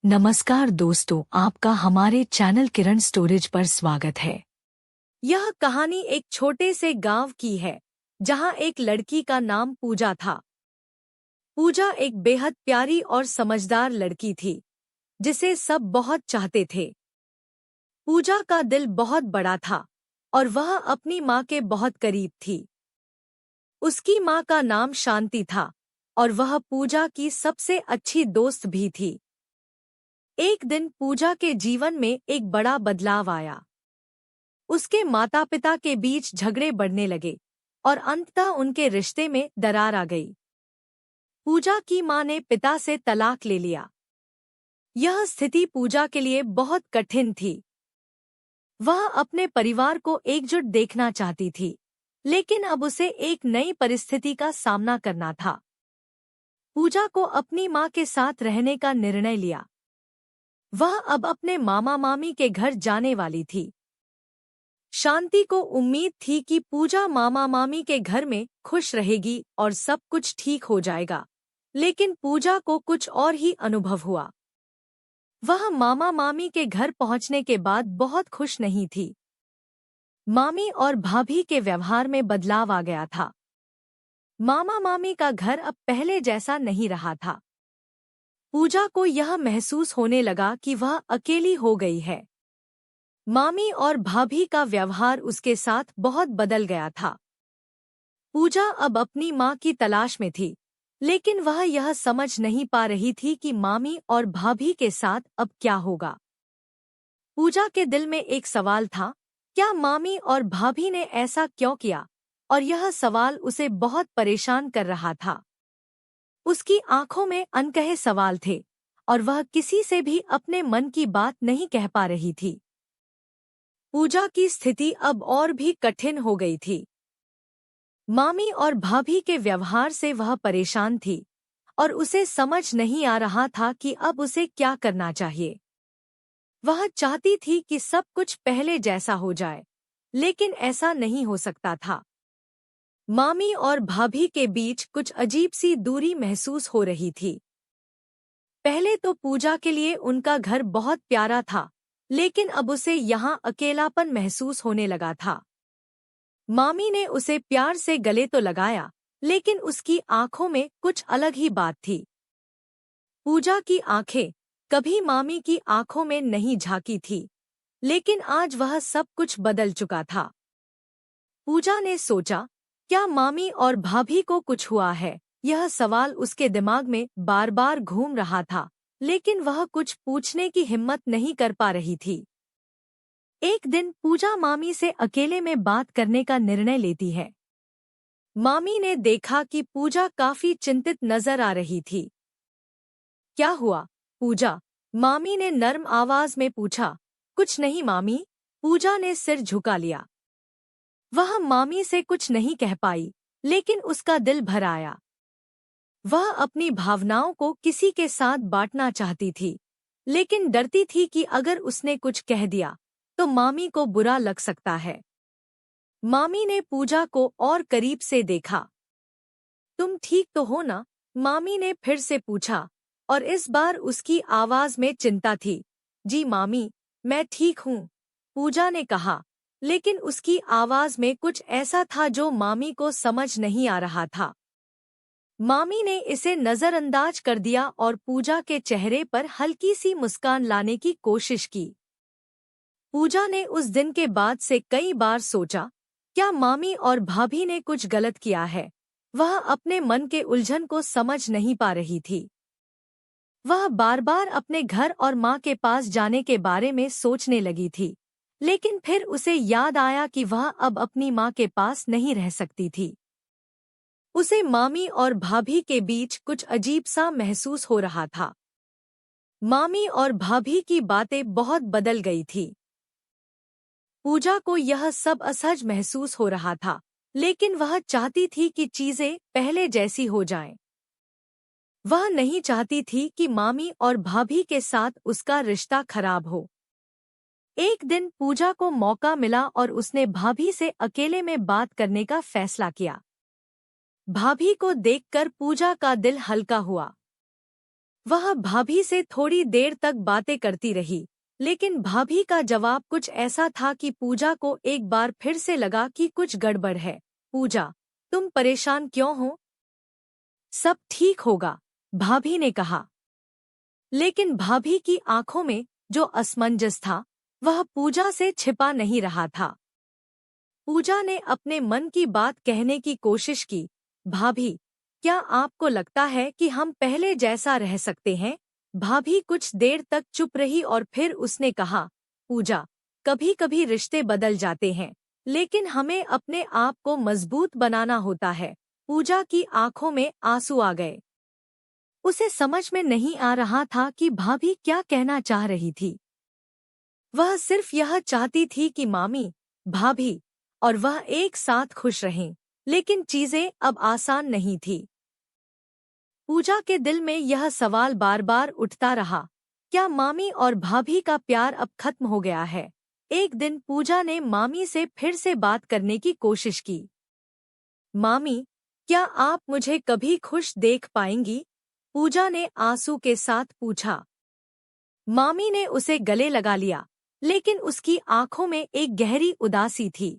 नमस्कार दोस्तों, आपका हमारे चैनल किरण स्टोरेज पर स्वागत है। यह कहानी एक छोटे से गांव की है जहां एक लड़की का नाम पूजा था। पूजा एक बेहद प्यारी और समझदार लड़की थी जिसे सब बहुत चाहते थे। पूजा का दिल बहुत बड़ा था और वह अपनी माँ के बहुत करीब थी। उसकी माँ का नाम शांति था और वह पूजा की सबसे अच्छी दोस्त भी थी। एक दिन पूजा के जीवन में एक बड़ा बदलाव आया। उसके माता पिता के बीच झगड़े बढ़ने लगे और अंततः उनके रिश्ते में दरार आ गई। पूजा की मां ने पिता से तलाक ले लिया। यह स्थिति पूजा के लिए बहुत कठिन थी। वह अपने परिवार को एकजुट देखना चाहती थी, लेकिन अब उसे एक नई परिस्थिति का सामना करना था। पूजा को अपनी मां के साथ रहने का निर्णय लिया। वह अब अपने मामा मामी के घर जाने वाली थी। शांति को उम्मीद थी कि पूजा मामा मामी के घर में खुश रहेगी और सब कुछ ठीक हो जाएगा, लेकिन पूजा को कुछ और ही अनुभव हुआ। वह मामा मामी के घर पहुंचने के बाद बहुत खुश नहीं थी। मामी और भाभी के व्यवहार में बदलाव आ गया था। मामा मामी का घर अब पहले जैसा नहीं रहा था। पूजा को यह महसूस होने लगा कि वह अकेली हो गई है। मामी और भाभी का व्यवहार उसके साथ बहुत बदल गया था। पूजा अब अपनी माँ की तलाश में थी, लेकिन वह यह समझ नहीं पा रही थी कि मामी और भाभी के साथ अब क्या होगा। पूजा के दिल में एक सवाल था, क्या मामी और भाभी ने ऐसा क्यों किया? और यह सवाल उसे बहुत परेशान कर रहा था। उसकी आंखों में अनकहे सवाल थे और वह किसी से भी अपने मन की बात नहीं कह पा रही थी। पूजा की स्थिति अब और भी कठिन हो गई थी। मामी और भाभी के व्यवहार से वह परेशान थी और उसे समझ नहीं आ रहा था कि अब उसे क्या करना चाहिए। वह चाहती थी कि सब कुछ पहले जैसा हो जाए, लेकिन ऐसा नहीं हो सकता था। मामी और भाभी के बीच कुछ अजीब सी दूरी महसूस हो रही थी। पहले तो पूजा के लिए उनका घर बहुत प्यारा था, लेकिन अब उसे यहाँ अकेलापन महसूस होने लगा था। मामी ने उसे प्यार से गले तो लगाया, लेकिन उसकी आंखों में कुछ अलग ही बात थी। पूजा की आंखें कभी मामी की आंखों में नहीं झांकी थी, लेकिन आज वह सब कुछ बदल चुका था। पूजा ने सोचा, क्या मामी और भाभी को कुछ हुआ है? यह सवाल उसके दिमाग में बार बार घूम रहा था, लेकिन वह कुछ पूछने की हिम्मत नहीं कर पा रही थी। एक दिन पूजा मामी से अकेले में बात करने का निर्णय लेती है। मामी ने देखा कि पूजा काफी चिंतित नजर आ रही थी। क्या हुआ, पूजा? मामी ने नर्म आवाज में पूछा। कुछ नहीं मामी, पूजा ने सिर झुका लिया। वह मामी से कुछ नहीं कह पाई, लेकिन उसका दिल भर आया। वह अपनी भावनाओं को किसी के साथ बांटना चाहती थी, लेकिन डरती थी कि अगर उसने कुछ कह दिया तो मामी को बुरा लग सकता है। मामी ने पूजा को और करीब से देखा। तुम ठीक तो हो ना? मामी ने फिर से पूछा, और इस बार उसकी आवाज में चिंता थी। जी मामी, मैं ठीक हूँ, पूजा ने कहा, लेकिन उसकी आवाज में कुछ ऐसा था जो मामी को समझ नहीं आ रहा था। मामी ने इसे नजरअंदाज कर दिया और पूजा के चेहरे पर हल्की सी मुस्कान लाने की कोशिश की। पूजा ने उस दिन के बाद से कई बार सोचा, क्या मामी और भाभी ने कुछ गलत किया है? वह अपने मन के उलझन को समझ नहीं पा रही थी। वह बार बार अपने घर और माँ के पास जाने के बारे में सोचने लगी थी, लेकिन फिर उसे याद आया कि वह अब अपनी माँ के पास नहीं रह सकती थी। उसे मामी और भाभी के बीच कुछ अजीब सा महसूस हो रहा था। मामी और भाभी की बातें बहुत बदल गई थी। पूजा को यह सब असहज महसूस हो रहा था, लेकिन वह चाहती थी कि चीजें पहले जैसी हो जाएं। वह नहीं चाहती थी कि मामी और भाभी के साथ उसका रिश्ता खराब हो। एक दिन पूजा को मौका मिला और उसने भाभी से अकेले में बात करने का फैसला किया। भाभी को देखकर पूजा का दिल हल्का हुआ। वह भाभी से थोड़ी देर तक बातें करती रही, लेकिन भाभी का जवाब कुछ ऐसा था कि पूजा को एक बार फिर से लगा कि कुछ गड़बड़ है। पूजा, तुम परेशान क्यों हो? सब ठीक होगा, भाभी ने कहा। लेकिन भाभी की आंखों में जो असमंजस था, वह पूजा से छिपा नहीं रहा था। पूजा ने अपने मन की बात कहने की कोशिश की। भाभी, क्या आपको लगता है कि हम पहले जैसा रह सकते हैं? भाभी कुछ देर तक चुप रही और फिर उसने कहा, पूजा, कभी कभी रिश्ते बदल जाते हैं, लेकिन हमें अपने आप को मजबूत बनाना होता है। पूजा की आंखों में आंसू आ गए। उसे समझ में नहीं आ रहा था कि भाभी क्या कहना चाह रही थी। वह सिर्फ यह चाहती थी कि मामी, भाभी और वह एक साथ खुश रहें, लेकिन चीजें अब आसान नहीं थी। पूजा के दिल में यह सवाल बार बार उठता रहा, क्या मामी और भाभी का प्यार अब खत्म हो गया है? एक दिन पूजा ने मामी से फिर से बात करने की कोशिश की। मामी, क्या आप मुझे कभी खुश देख पाएंगी? पूजा ने आंसू के साथ पूछा। मामी ने उसे गले लगा लिया, लेकिन उसकी आंखों में एक गहरी उदासी थी।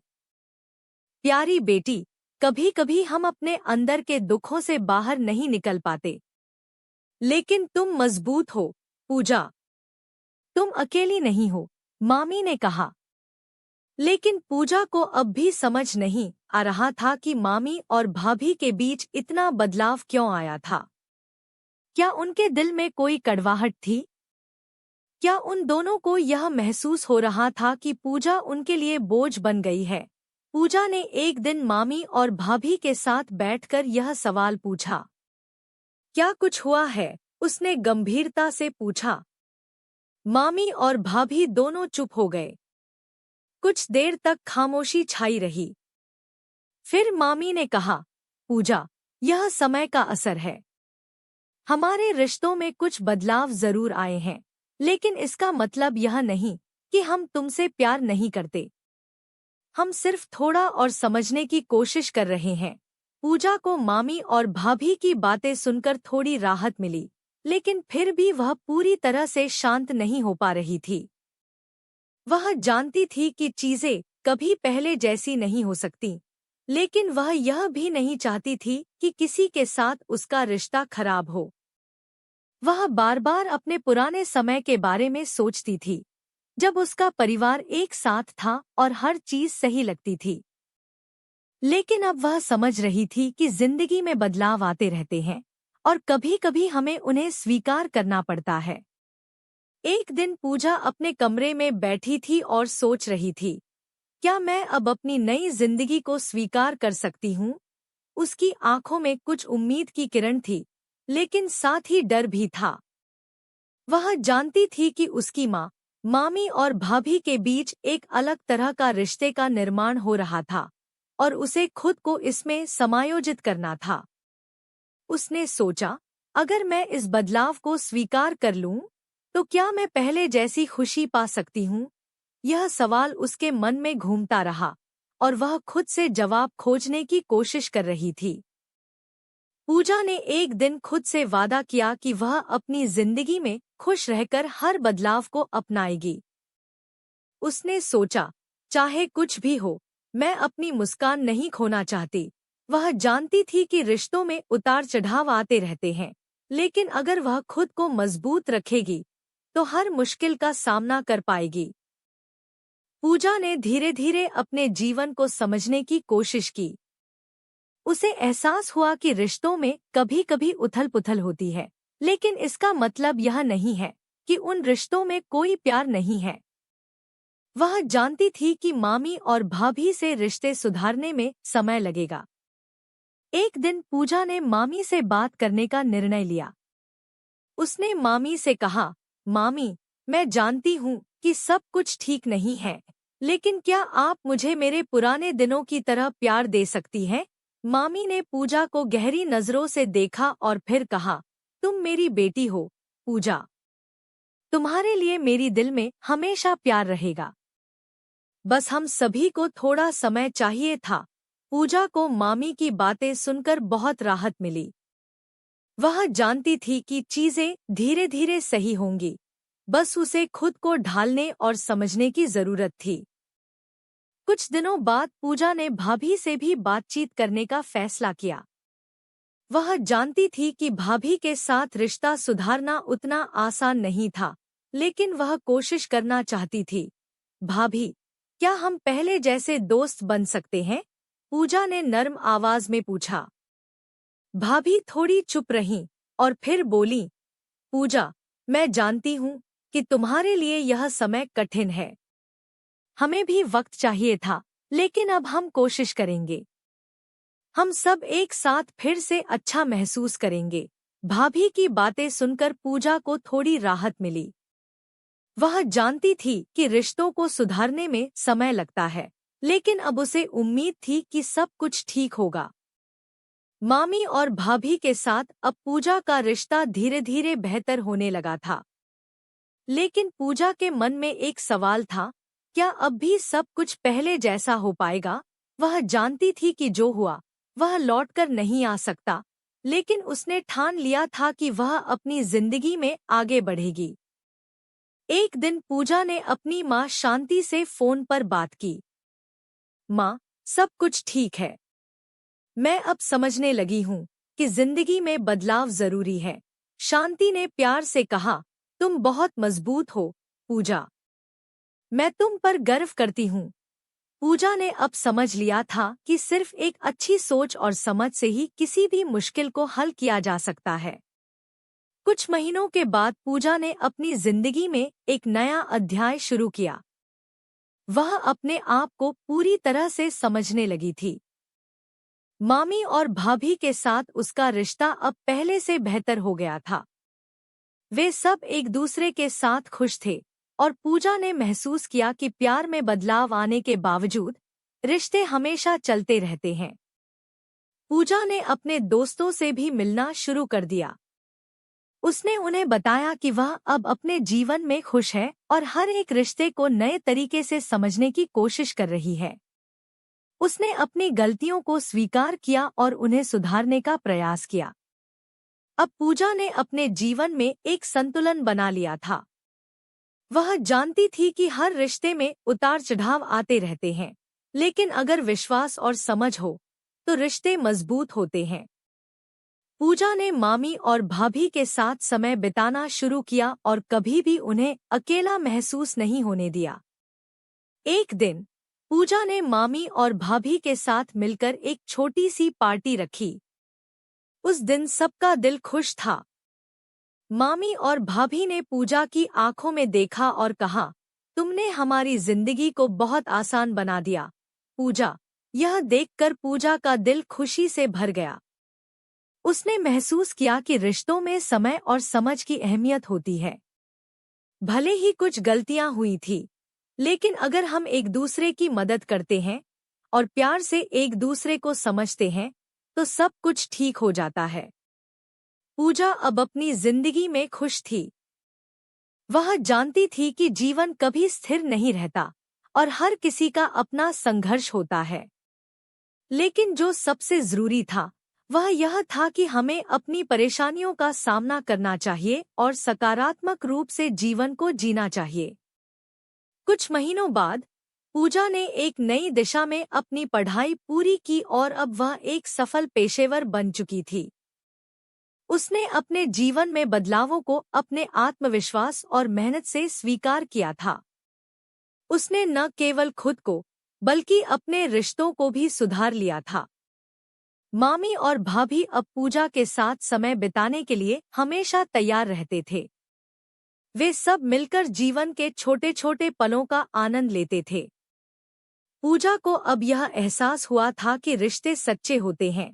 प्यारी बेटी, कभी कभी हम अपने अंदर के दुखों से बाहर नहीं निकल पाते, लेकिन तुम मजबूत हो, पूजा। तुम अकेली नहीं हो, मामी ने कहा। लेकिन पूजा को अब भी समझ नहीं आ रहा था कि मामी और भाभी के बीच इतना बदलाव क्यों आया था। क्या उनके दिल में कोई कड़वाहट थी? क्या उन दोनों को यह महसूस हो रहा था कि पूजा उनके लिए बोझ बन गई है? पूजा ने एक दिन मामी और भाभी के साथ बैठकर यह सवाल पूछा। क्या कुछ हुआ है? उसने गंभीरता से पूछा। मामी और भाभी दोनों चुप हो गए। कुछ देर तक खामोशी छाई रही। फिर मामी ने कहा, पूजा, यह समय का असर है। हमारे रिश्तों में कुछ बदलाव जरूर आए हैं, लेकिन इसका मतलब यह नहीं कि हम तुमसे प्यार नहीं करते। हम सिर्फ थोड़ा और समझने की कोशिश कर रहे हैं। पूजा को मामी और भाभी की बातें सुनकर थोड़ी राहत मिली, लेकिन फिर भी वह पूरी तरह से शांत नहीं हो पा रही थी। वह जानती थी कि चीजें कभी पहले जैसी नहीं हो सकती, लेकिन वह यह भी नहीं चाहती थी कि किसी के साथ उसका रिश्ता खराब हो। वह बार बार अपने पुराने समय के बारे में सोचती थी, जब उसका परिवार एक साथ था और हर चीज सही लगती थी। लेकिन अब वह समझ रही थी कि जिंदगी में बदलाव आते रहते हैं और कभी-कभी हमें उन्हें स्वीकार करना पड़ता है। एक दिन पूजा अपने कमरे में बैठी थी और सोच रही थी, क्या मैं अब अपनी नई जिंदगी को स्वीकार कर सकती हूँ? उसकी आंखों में कुछ उम्मीद की किरण थी, लेकिन साथ ही डर भी था। वह जानती थी कि उसकी माँ, मामी और भाभी के बीच एक अलग तरह का रिश्ते का निर्माण हो रहा था और उसे खुद को इसमें समायोजित करना था। उसने सोचा, अगर मैं इस बदलाव को स्वीकार कर लूं, तो क्या मैं पहले जैसी खुशी पा सकती हूँ? यह सवाल उसके मन में घूमता रहा और वह खुद से जवाब खोजने की कोशिश कर रही थी। पूजा ने एक दिन खुद से वादा किया कि वह अपनी जिंदगी में खुश रहकर हर बदलाव को अपनाएगी। उसने सोचा, चाहे कुछ भी हो, मैं अपनी मुस्कान नहीं खोना चाहती। वह जानती थी कि रिश्तों में उतार चढ़ाव आते रहते हैं, लेकिन अगर वह खुद को मजबूत रखेगी, तो हर मुश्किल का सामना कर पाएगी। पूजा ने धीरे धीरे अपने जीवन को समझने की कोशिश की। उसे एहसास हुआ कि रिश्तों में कभी कभी उथल पुथल होती है, लेकिन इसका मतलब यह नहीं है कि उन रिश्तों में कोई प्यार नहीं है। वह जानती थी कि मामी और भाभी से रिश्ते सुधारने में समय लगेगा। एक दिन पूजा ने मामी से बात करने का निर्णय लिया। उसने मामी से कहा, मामी, मैं जानती हूँ कि सब कुछ ठीक नहीं है, लेकिन क्या आप मुझे मेरे पुराने दिनों की तरह प्यार दे सकती हैं? मामी ने पूजा को गहरी नजरों से देखा और फिर कहा, तुम मेरी बेटी हो, पूजा। तुम्हारे लिए मेरी दिल में हमेशा प्यार रहेगा। बस हम सभी को थोड़ा समय चाहिए था। पूजा को मामी की बातें सुनकर बहुत राहत मिली। वह जानती थी कि चीजें धीरे धीरे सही होंगी, बस उसे खुद को ढालने और समझने की जरूरत थी। कुछ दिनों बाद पूजा ने भाभी से भी बातचीत करने का फैसला किया। वह जानती थी कि भाभी के साथ रिश्ता सुधारना उतना आसान नहीं था, लेकिन वह कोशिश करना चाहती थी। भाभी, क्या हम पहले जैसे दोस्त बन सकते हैं? पूजा ने नर्म आवाज में पूछा। भाभी थोड़ी चुप रहीं और फिर बोली, पूजा, मैं जानती हूँ कि तुम्हारे लिए यह समय कठिन है। हमें भी वक्त चाहिए था, लेकिन अब हम कोशिश करेंगे। हम सब एक साथ फिर से अच्छा महसूस करेंगे। भाभी की बातें सुनकर पूजा को थोड़ी राहत मिली। वह जानती थी कि रिश्तों को सुधारने में समय लगता है, लेकिन अब उसे उम्मीद थी कि सब कुछ ठीक होगा। मामी और भाभी के साथ अब पूजा का रिश्ता धीरे धीरे बेहतर होने लगा था। लेकिन पूजा के मन में एक सवाल था, क्या अब भी सब कुछ पहले जैसा हो पाएगा? वह जानती थी कि जो हुआ वह लौटकर नहीं आ सकता, लेकिन उसने ठान लिया था कि वह अपनी जिंदगी में आगे बढ़ेगी। एक दिन पूजा ने अपनी माँ शांति से फोन पर बात की। माँ, सब कुछ ठीक है। मैं अब समझने लगी हूँ कि जिंदगी में बदलाव जरूरी है। शांति ने प्यार से कहा, तुम बहुत मजबूत हो, पूजा। मैं तुम पर गर्व करती हूँ। पूजा ने अब समझ लिया था कि सिर्फ एक अच्छी सोच और समझ से ही किसी भी मुश्किल को हल किया जा सकता है। कुछ महीनों के बाद पूजा ने अपनी जिंदगी में एक नया अध्याय शुरू किया। वह अपने आप को पूरी तरह से समझने लगी थी। मामी और भाभी के साथ उसका रिश्ता अब पहले से बेहतर हो गया था। वे सब एक दूसरे के साथ खुश थे और पूजा ने महसूस किया कि प्यार में बदलाव आने के बावजूद रिश्ते हमेशा चलते रहते हैं। पूजा ने अपने दोस्तों से भी मिलना शुरू कर दिया। उसने उन्हें बताया कि वह अब अपने जीवन में खुश है और हर एक रिश्ते को नए तरीके से समझने की कोशिश कर रही है। उसने अपनी गलतियों को स्वीकार किया और उन्हें सुधारने का प्रयास किया। अब पूजा ने अपने जीवन में एक संतुलन बना लिया था। वह जानती थी कि हर रिश्ते में उतार चढ़ाव आते रहते हैं, लेकिन अगर विश्वास और समझ हो तो रिश्ते मजबूत होते हैं। पूजा ने मामी और भाभी के साथ समय बिताना शुरू किया और कभी भी उन्हें अकेला महसूस नहीं होने दिया। एक दिन पूजा ने मामी और भाभी के साथ मिलकर एक छोटी सी पार्टी रखी। उस दिन सबका दिल खुश था। मामी और भाभी ने पूजा की आंखों में देखा और कहा, तुमने हमारी जिंदगी को बहुत आसान बना दिया, पूजा। यह देखकर पूजा का दिल खुशी से भर गया। उसने महसूस किया कि रिश्तों में समय और समझ की अहमियत होती है। भले ही कुछ गलतियां हुई थी, लेकिन अगर हम एक दूसरे की मदद करते हैं और प्यार से एक दूसरे को समझते हैं तो सब कुछ ठीक हो जाता है। पूजा अब अपनी जिंदगी में खुश थी। वह जानती थी कि जीवन कभी स्थिर नहीं रहता और हर किसी का अपना संघर्ष होता है। लेकिन जो सबसे जरूरी था वह यह था कि हमें अपनी परेशानियों का सामना करना चाहिए और सकारात्मक रूप से जीवन को जीना चाहिए। कुछ महीनों बाद पूजा ने एक नई दिशा में अपनी पढ़ाई पूरी की और अब वह एक सफल पेशेवर बन चुकी थी। उसने अपने जीवन में बदलावों को अपने आत्मविश्वास और मेहनत से स्वीकार किया था। उसने न केवल खुद को बल्कि अपने रिश्तों को भी सुधार लिया था। मामी और भाभी अब पूजा के साथ समय बिताने के लिए हमेशा तैयार रहते थे। वे सब मिलकर जीवन के छोटे छोटे पलों का आनंद लेते थे। पूजा को अब यह एहसास हुआ था कि रिश्ते सच्चे होते हैं,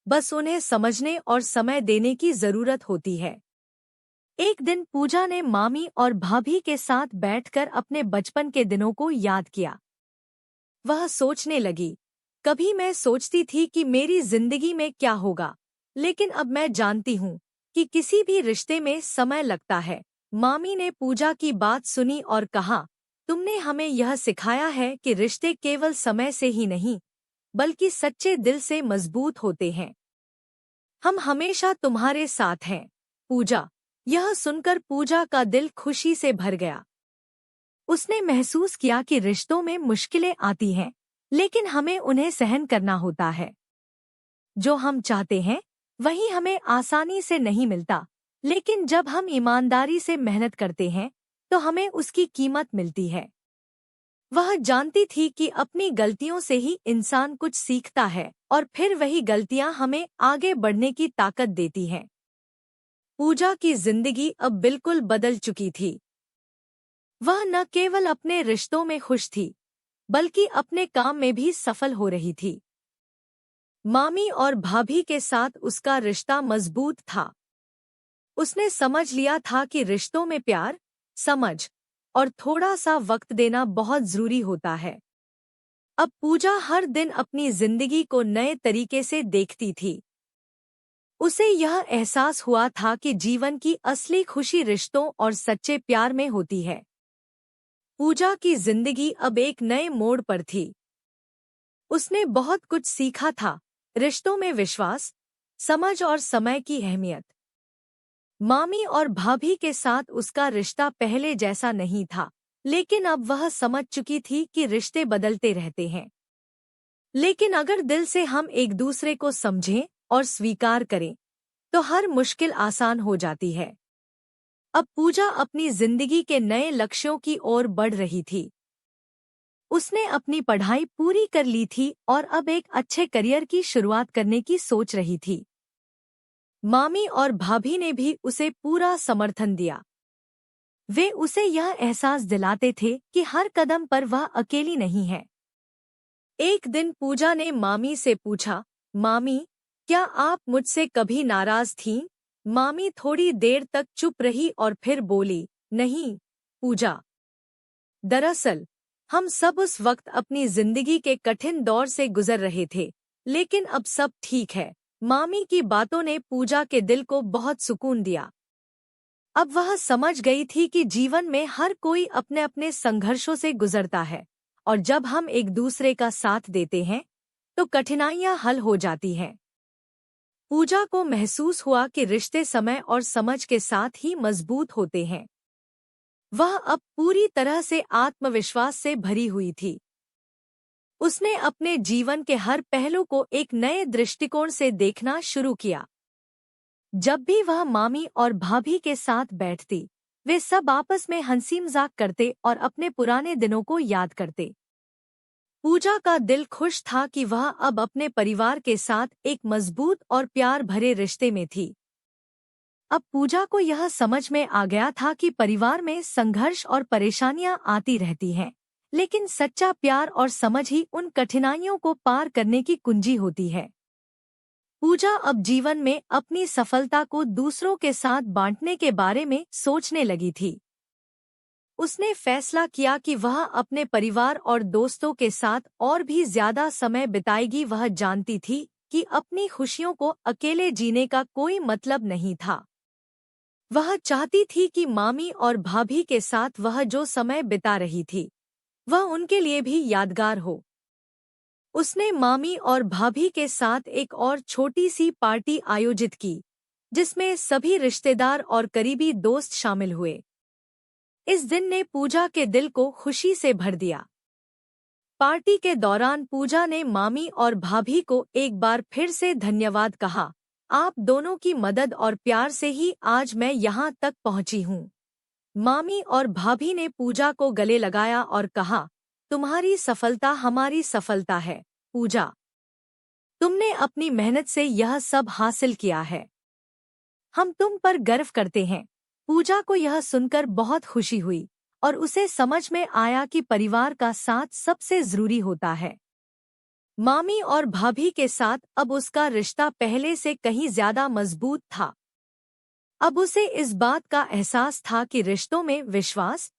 बस उन्हें समझने और समय देने की जरूरत होती है। एक दिन पूजा ने मामी और भाभी के साथ बैठकर अपने बचपन के दिनों को याद किया। वह सोचने लगी, कभी मैं सोचती थी कि मेरी जिंदगी में क्या होगा, लेकिन अब मैं जानती हूँ कि किसी भी रिश्ते में समय लगता है। मामी ने पूजा की बात सुनी और कहा, तुमने हमें यह सिखाया है कि रिश्ते केवल समय से ही नहीं, बल्कि सच्चे दिल से मजबूत होते हैं। हम हमेशा तुम्हारे साथ हैं, पूजा। यह सुनकर पूजा का दिल खुशी से भर गया। उसने महसूस किया कि रिश्तों में मुश्किलें आती हैं, लेकिन हमें उन्हें सहन करना होता है। जो हम चाहते हैं वही हमें आसानी से नहीं मिलता, लेकिन जब हम ईमानदारी से मेहनत करते हैं तो हमें उसकी कीमत मिलती है। वह जानती थी कि अपनी गलतियों से ही इंसान कुछ सीखता है और फिर वही गलतियां हमें आगे बढ़ने की ताकत देती हैं। पूजा की जिंदगी अब बिल्कुल बदल चुकी थी। वह न केवल अपने रिश्तों में खुश थी, बल्कि अपने काम में भी सफल हो रही थी। मामी और भाभी के साथ उसका रिश्ता मजबूत था। उसने समझ लिया था कि रिश्तों में प्यार, समझ और थोड़ा सा वक्त देना बहुत जरूरी होता है। अब पूजा हर दिन अपनी जिंदगी को नए तरीके से देखती थी। उसे यह एहसास हुआ था कि जीवन की असली खुशी रिश्तों और सच्चे प्यार में होती है। पूजा की जिंदगी अब एक नए मोड़ पर थी। उसने बहुत कुछ सीखा था, रिश्तों में विश्वास, समझ और समय की अहमियत। मामी और भाभी के साथ उसका रिश्ता पहले जैसा नहीं था, लेकिन अब वह समझ चुकी थी कि रिश्ते बदलते रहते हैं। लेकिन अगर दिल से हम एक दूसरे को समझें और स्वीकार करें, तो हर मुश्किल आसान हो जाती है। अब पूजा अपनी जिंदगी के नए लक्ष्यों की ओर बढ़ रही थी। उसने अपनी पढ़ाई पूरी कर ली थी और अब एक अच्छे करियर की शुरुआत करने की सोच रही थी। मामी और भाभी ने भी उसे पूरा समर्थन दिया। वे उसे यह एहसास दिलाते थे कि हर कदम पर वह अकेली नहीं है। एक दिन पूजा ने मामी से पूछा, मामी, क्या आप मुझसे कभी नाराज थीं? मामी थोड़ी देर तक चुप रही और फिर बोली, नहीं पूजा। दरअसल हम सब उस वक्त अपनी जिंदगी के कठिन दौर से गुजर रहे थे, लेकिन अब सब ठीक है। मामी की बातों ने पूजा के दिल को बहुत सुकून दिया। अब वह समझ गई थी कि जीवन में हर कोई अपने अपने संघर्षों से गुजरता है, और जब हम एक दूसरे का साथ देते हैं तो कठिनाइयां हल हो जाती हैं। पूजा को महसूस हुआ कि रिश्ते समय और समझ के साथ ही मजबूत होते हैं। वह अब पूरी तरह से आत्मविश्वास से भरी हुई थी। उसने अपने जीवन के हर पहलू को एक नए दृष्टिकोण से देखना शुरू किया। जब भी वह मामी और भाभी के साथ बैठती, वे सब आपस में हंसी मजाक करते और अपने पुराने दिनों को याद करते। पूजा का दिल खुश था कि वह अब अपने परिवार के साथ एक मजबूत और प्यार भरे रिश्ते में थी। अब पूजा को यह समझ में आ गया था कि परिवार में संघर्ष और परेशानियां आती रहती हैं, लेकिन सच्चा प्यार और समझ ही उन कठिनाइयों को पार करने की कुंजी होती है। पूजा अब जीवन में अपनी सफलता को दूसरों के साथ बांटने के बारे में सोचने लगी थी। उसने फैसला किया कि वह अपने परिवार और दोस्तों के साथ और भी ज्यादा समय बिताएगी। वह जानती थी कि अपनी खुशियों को अकेले जीने का कोई मतलब नहीं था। वह चाहती थी कि मामी और भाभी के साथ वह जो समय बिता रही थी, वह उनके लिए भी यादगार हो। उसने मामी और भाभी के साथ एक और छोटी सी पार्टी आयोजित की, जिसमें सभी रिश्तेदार और करीबी दोस्त शामिल हुए। इस दिन ने पूजा के दिल को खुशी से भर दिया। पार्टी के दौरान पूजा ने मामी और भाभी को एक बार फिर से धन्यवाद कहा। आप दोनों की मदद और प्यार से ही आज मैं यहाँ तक पहुँची हूँ। मामी और भाभी ने पूजा को गले लगाया और कहा, तुम्हारी सफलता हमारी सफलता है, पूजा। तुमने अपनी मेहनत से यह सब हासिल किया है। हम तुम पर गर्व करते हैं। पूजा को यह सुनकर बहुत खुशी हुई और उसे समझ में आया कि परिवार का साथ सबसे जरूरी होता है। मामी और भाभी के साथ अब उसका रिश्ता पहले से कहीं ज्यादा मजबूत था। अब उसे इस बात का एहसास था कि रिश्तों में विश्वास,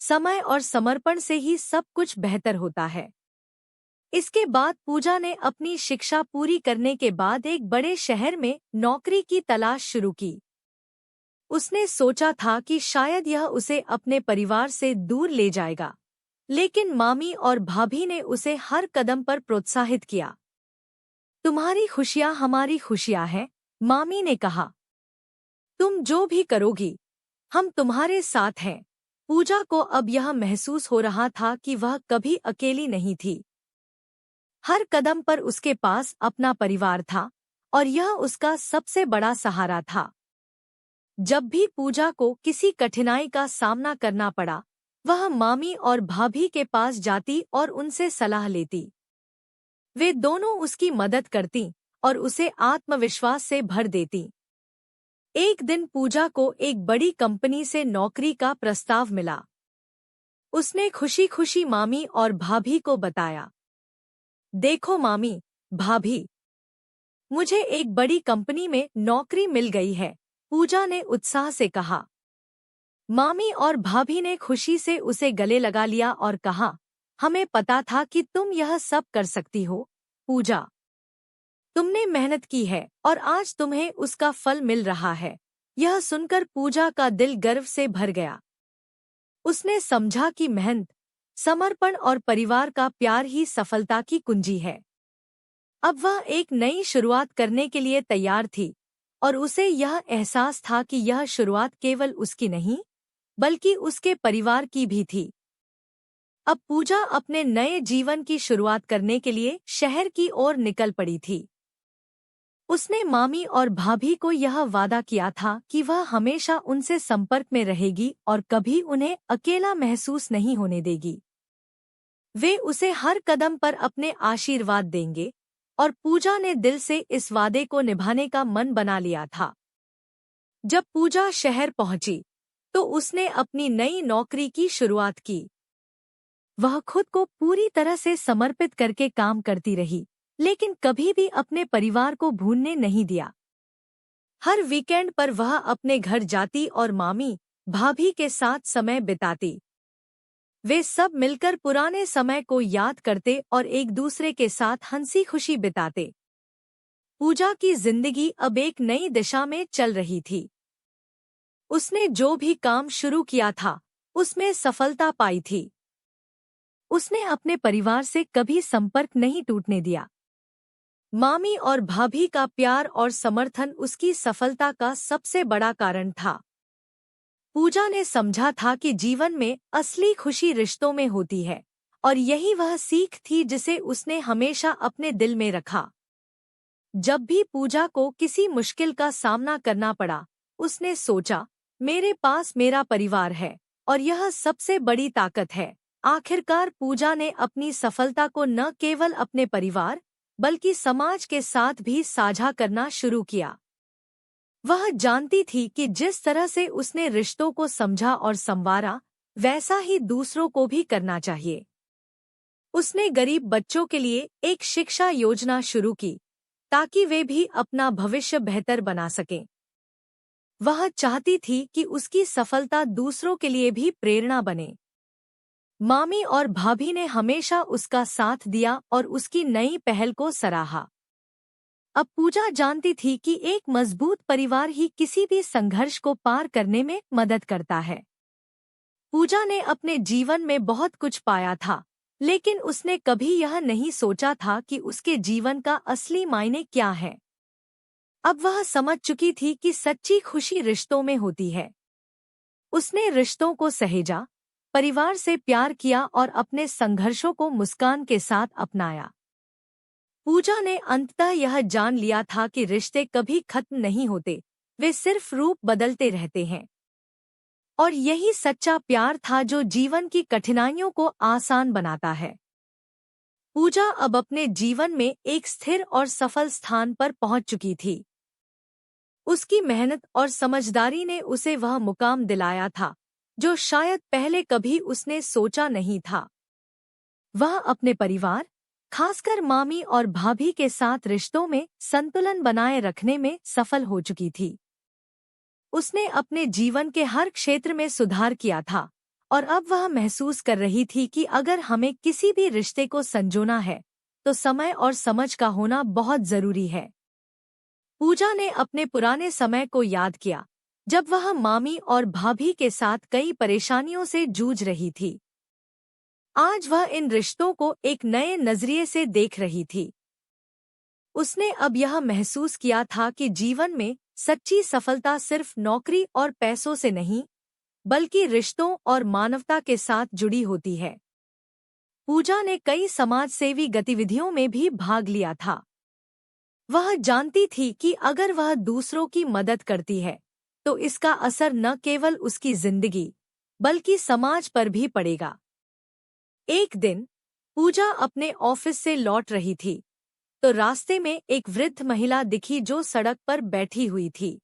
समय और समर्पण से ही सब कुछ बेहतर होता है। इसके बाद पूजा ने अपनी शिक्षा पूरी करने के बाद एक बड़े शहर में नौकरी की तलाश शुरू की। उसने सोचा था कि शायद यह उसे अपने परिवार से दूर ले जाएगा, लेकिन मामी और भाभी ने उसे हर कदम पर प्रोत्साहित किया। तुम्हारी खुशियां हमारी खुशियां हैं, मामी ने कहा, तुम जो भी करोगी, हम तुम्हारे साथ हैं। पूजा को अब यह महसूस हो रहा था कि वह कभी अकेली नहीं थी। हर कदम पर उसके पास अपना परिवार था और यह उसका सबसे बड़ा सहारा था। जब भी पूजा को किसी कठिनाई का सामना करना पड़ा, वह मामी और भाभी के पास जाती और उनसे सलाह लेती। वे दोनों उसकी मदद करती और उसे आत्मविश्वास से भर देती। एक दिन पूजा को एक बड़ी कंपनी से नौकरी का प्रस्ताव मिला। उसने खुशी खुशी मामी और भाभी को बताया, देखो मामी, भाभी, मुझे एक बड़ी कंपनी में नौकरी मिल गई है। पूजा ने उत्साह से कहा। मामी और भाभी ने खुशी से उसे गले लगा लिया और कहा, हमें पता था कि तुम यह सब कर सकती हो, पूजा। तुमने मेहनत की है और आज तुम्हें उसका फल मिल रहा है। यह सुनकर पूजा का दिल गर्व से भर गया। उसने समझा कि मेहनत, समर्पण और परिवार का प्यार ही सफलता की कुंजी है। अब वह एक नई शुरुआत करने के लिए तैयार थी और उसे यह एहसास था कि यह शुरुआत केवल उसकी नहीं, बल्कि उसके परिवार की भी थी। अब पूजा अपने नए जीवन की शुरुआत करने के लिए शहर की ओर निकल पड़ी थी। उसने मामी और भाभी को यह वादा किया था कि वह हमेशा उनसे संपर्क में रहेगी और कभी उन्हें अकेला महसूस नहीं होने देगी। वे उसे हर कदम पर अपने आशीर्वाद देंगे और पूजा ने दिल से इस वादे को निभाने का मन बना लिया था। जब पूजा शहर पहुंची, तो उसने अपनी नई नौकरी की शुरुआत की। वह खुद को पूरी तरह से समर्पित करके काम करती रही, लेकिन कभी भी अपने परिवार को भूलने नहीं दिया। हर वीकेंड पर वह अपने घर जाती और मामी, भाभी के साथ समय बिताती। वे सब मिलकर पुराने समय को याद करते और एक दूसरे के साथ हंसी खुशी बिताते। पूजा की जिंदगी अब एक नई दिशा में चल रही थी। उसने जो भी काम शुरू किया था, उसमें सफलता पाई थी। उसने अपने परिवार से कभी संपर्क नहीं टूटने दिया। मामी और भाभी का प्यार और समर्थन उसकी सफलता का सबसे बड़ा कारण था। पूजा ने समझा था कि जीवन में असली खुशी रिश्तों में होती है और यही वह सीख थी जिसे उसने हमेशा अपने दिल में रखा। जब भी पूजा को किसी मुश्किल का सामना करना पड़ा, उसने सोचा, मेरे पास मेरा परिवार है और यह सबसे बड़ी ताकत है। आखिरकार पूजा ने अपनी सफलता को न केवल अपने परिवार, बल्कि समाज के साथ भी साझा करना शुरू किया। वह जानती थी कि जिस तरह से उसने रिश्तों को समझा और संवारा, वैसा ही दूसरों को भी करना चाहिए। उसने गरीब बच्चों के लिए एक शिक्षा योजना शुरू की, ताकि वे भी अपना भविष्य बेहतर बना सकें। वह चाहती थी कि उसकी सफलता दूसरों के लिए भी प्रेरणा बने। मामी और भाभी ने हमेशा उसका साथ दिया और उसकी नई पहल को सराहा। अब पूजा जानती थी कि एक मजबूत परिवार ही किसी भी संघर्ष को पार करने में मदद करता है। पूजा ने अपने जीवन में बहुत कुछ पाया था, लेकिन उसने कभी यह नहीं सोचा था कि उसके जीवन का असली मायने क्या है। अब वह समझ चुकी थी कि सच्ची खुशी रिश्तों में होती है। उसने रिश्तों को सहेजा, परिवार से प्यार किया और अपने संघर्षों को मुस्कान के साथ अपनाया। पूजा ने अंततः यह जान लिया था कि रिश्ते कभी खत्म नहीं होते, वे सिर्फ रूप बदलते रहते हैं। और यही सच्चा प्यार था जो जीवन की कठिनाइयों को आसान बनाता है। पूजा अब अपने जीवन में एक स्थिर और सफल स्थान पर पहुंच चुकी थी। उसकी मेहनत और समझदारी ने उसे वह मुकाम दिलाया था, जो शायद पहले कभी उसने सोचा नहीं था। वह अपने परिवार, खासकर मामी और भाभी के साथ रिश्तों में संतुलन बनाए रखने में सफल हो चुकी थी। उसने अपने जीवन के हर क्षेत्र में सुधार किया था और अब वह महसूस कर रही थी कि अगर हमें किसी भी रिश्ते को संजोना है, तो समय और समझ का होना बहुत जरूरी है। पूजा ने अपने पुराने समय को याद किया, जब वह मामी और भाभी के साथ कई परेशानियों से जूझ रही थी। आज वह इन रिश्तों को एक नए नजरिए से देख रही थी। उसने अब यह महसूस किया था कि जीवन में सच्ची सफलता सिर्फ नौकरी और पैसों से नहीं, बल्कि रिश्तों और मानवता के साथ जुड़ी होती है। पूजा ने कई समाजसेवी गतिविधियों में भी भाग लिया था। वह जानती थी कि अगर वह दूसरों की मदद करती है, तो इसका असर न केवल उसकी जिंदगी, बल्कि समाज पर भी पड़ेगा। एक दिन पूजा अपने ऑफिस से लौट रही थी, तो रास्ते में एक वृद्ध महिला दिखी जो सड़क पर बैठी हुई थी।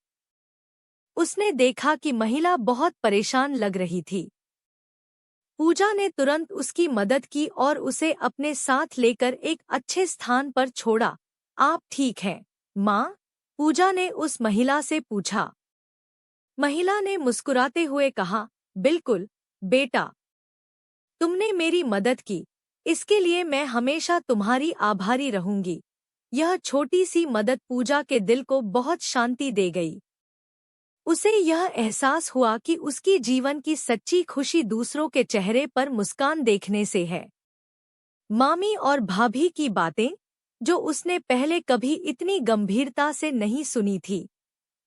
उसने देखा कि महिला बहुत परेशान लग रही थी। पूजा ने तुरंत उसकी मदद की और उसे अपने साथ लेकर एक अच्छे स्थान पर छोड़ा। आप ठीक हैं, माँ? पूजा ने उस महिला से पूछा। महिला ने मुस्कुराते हुए कहा, बिल्कुल बेटा, तुमने मेरी मदद की, इसके लिए मैं हमेशा तुम्हारी आभारी रहूंगी। यह छोटी सी मदद पूजा के दिल को बहुत शांति दे गई। उसे यह एहसास हुआ कि उसकी जीवन की सच्ची खुशी दूसरों के चेहरे पर मुस्कान देखने से है। मामी और भाभी की बातें, जो उसने पहले कभी इतनी गंभीरता से नहीं सुनी थी,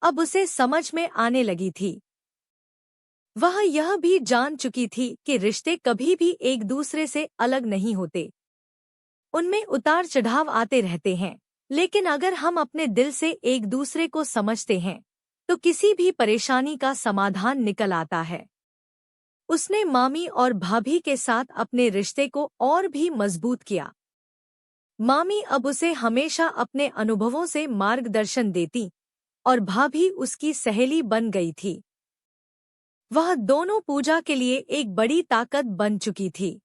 अब उसे समझ में आने लगी थी। वह यह भी जान चुकी थी कि रिश्ते कभी भी एक दूसरे से अलग नहीं होते। उनमें उतार चढ़ाव आते रहते हैं, लेकिन अगर हम अपने दिल से एक दूसरे को समझते हैं, तो किसी भी परेशानी का समाधान निकल आता है। उसने मामी और भाभी के साथ अपने रिश्ते को और भी मजबूत किया। मामी अब उसे हमेशा अपने अनुभवों से मार्गदर्शन देती और भाभी उसकी सहेली बन गई थी। वह दोनों पूजा के लिए एक बड़ी ताकत बन चुकी थी।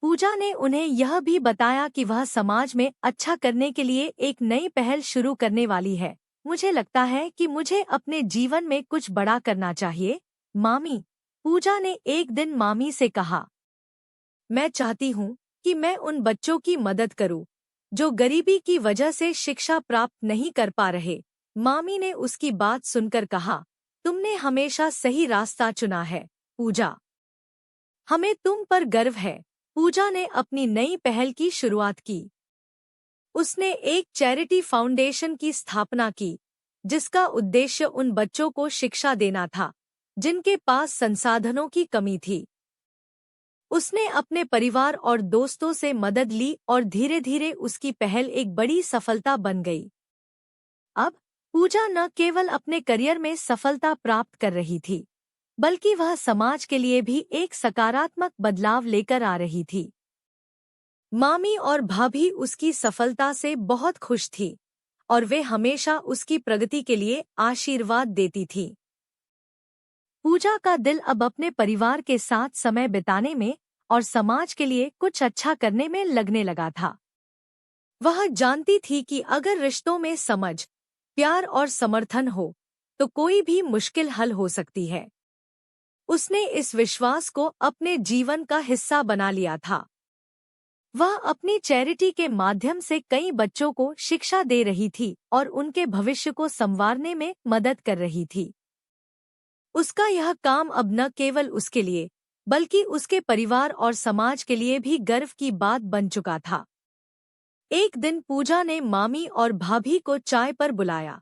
पूजा ने उन्हें यह भी बताया कि वह समाज में अच्छा करने के लिए एक नई पहल शुरू करने वाली है। मुझे लगता है कि मुझे अपने जीवन में कुछ बड़ा करना चाहिए, मामी। पूजा ने एक दिन मामी से कहा, मैं चाहती हूँ कि मैं उन बच्चों की मदद करूँ जो गरीबी की वजह से शिक्षा प्राप्त नहीं कर पा रहे। मामी ने उसकी बात सुनकर कहा, तुमने हमेशा सही रास्ता चुना है, पूजा। हमें तुम पर गर्व है। पूजा ने अपनी नई पहल की शुरुआत की। उसने एक चैरिटी फाउंडेशन की स्थापना की, जिसका उद्देश्य उन बच्चों को शिक्षा देना था जिनके पास संसाधनों की कमी थी। उसने अपने परिवार और दोस्तों से मदद ली और धीरे धीरे उसकी पहल एक बड़ी सफलता बन गई। अब पूजा न केवल अपने करियर में सफलता प्राप्त कर रही थी, बल्कि वह समाज के लिए भी एक सकारात्मक बदलाव लेकर आ रही थी। मामी और भाभी उसकी सफलता से बहुत खुश थी और वे हमेशा उसकी प्रगति के लिए आशीर्वाद देती थी। पूजा का दिल अब अपने परिवार के साथ समय बिताने में और समाज के लिए कुछ अच्छा करने में लगने लगा था। वह जानती थी कि अगर रिश्तों में समझ, प्यार और समर्थन हो, तो कोई भी मुश्किल हल हो सकती है। उसने इस विश्वास को अपने जीवन का हिस्सा बना लिया था। वह अपनी चैरिटी के माध्यम से कई बच्चों को शिक्षा दे रही थी और उनके भविष्य को संवारने में मदद कर रही थी। उसका यह काम अब न केवल उसके लिए, बल्कि उसके परिवार और समाज के लिए भी गर्व की बात बन चुका था। एक दिन पूजा ने मामी और भाभी को चाय पर बुलाया।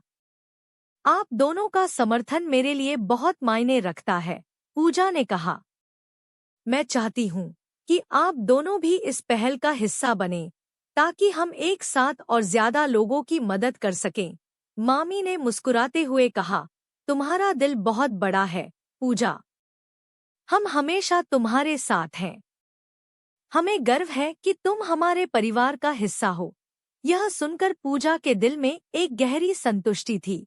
आप दोनों का समर्थन मेरे लिए बहुत मायने रखता है, पूजा ने कहा। मैं चाहती हूँ कि आप दोनों भी इस पहल का हिस्सा बनें, ताकि हम एक साथ और ज्यादा लोगों की मदद कर सकें। मामी ने मुस्कुराते हुए कहा, तुम्हारा दिल बहुत बड़ा है, पूजा। हम हमेशा तुम्हारे साथ हैं। हमें गर्व है कि तुम हमारे परिवार का हिस्सा हो। यह सुनकर पूजा के दिल में एक गहरी संतुष्टि थी।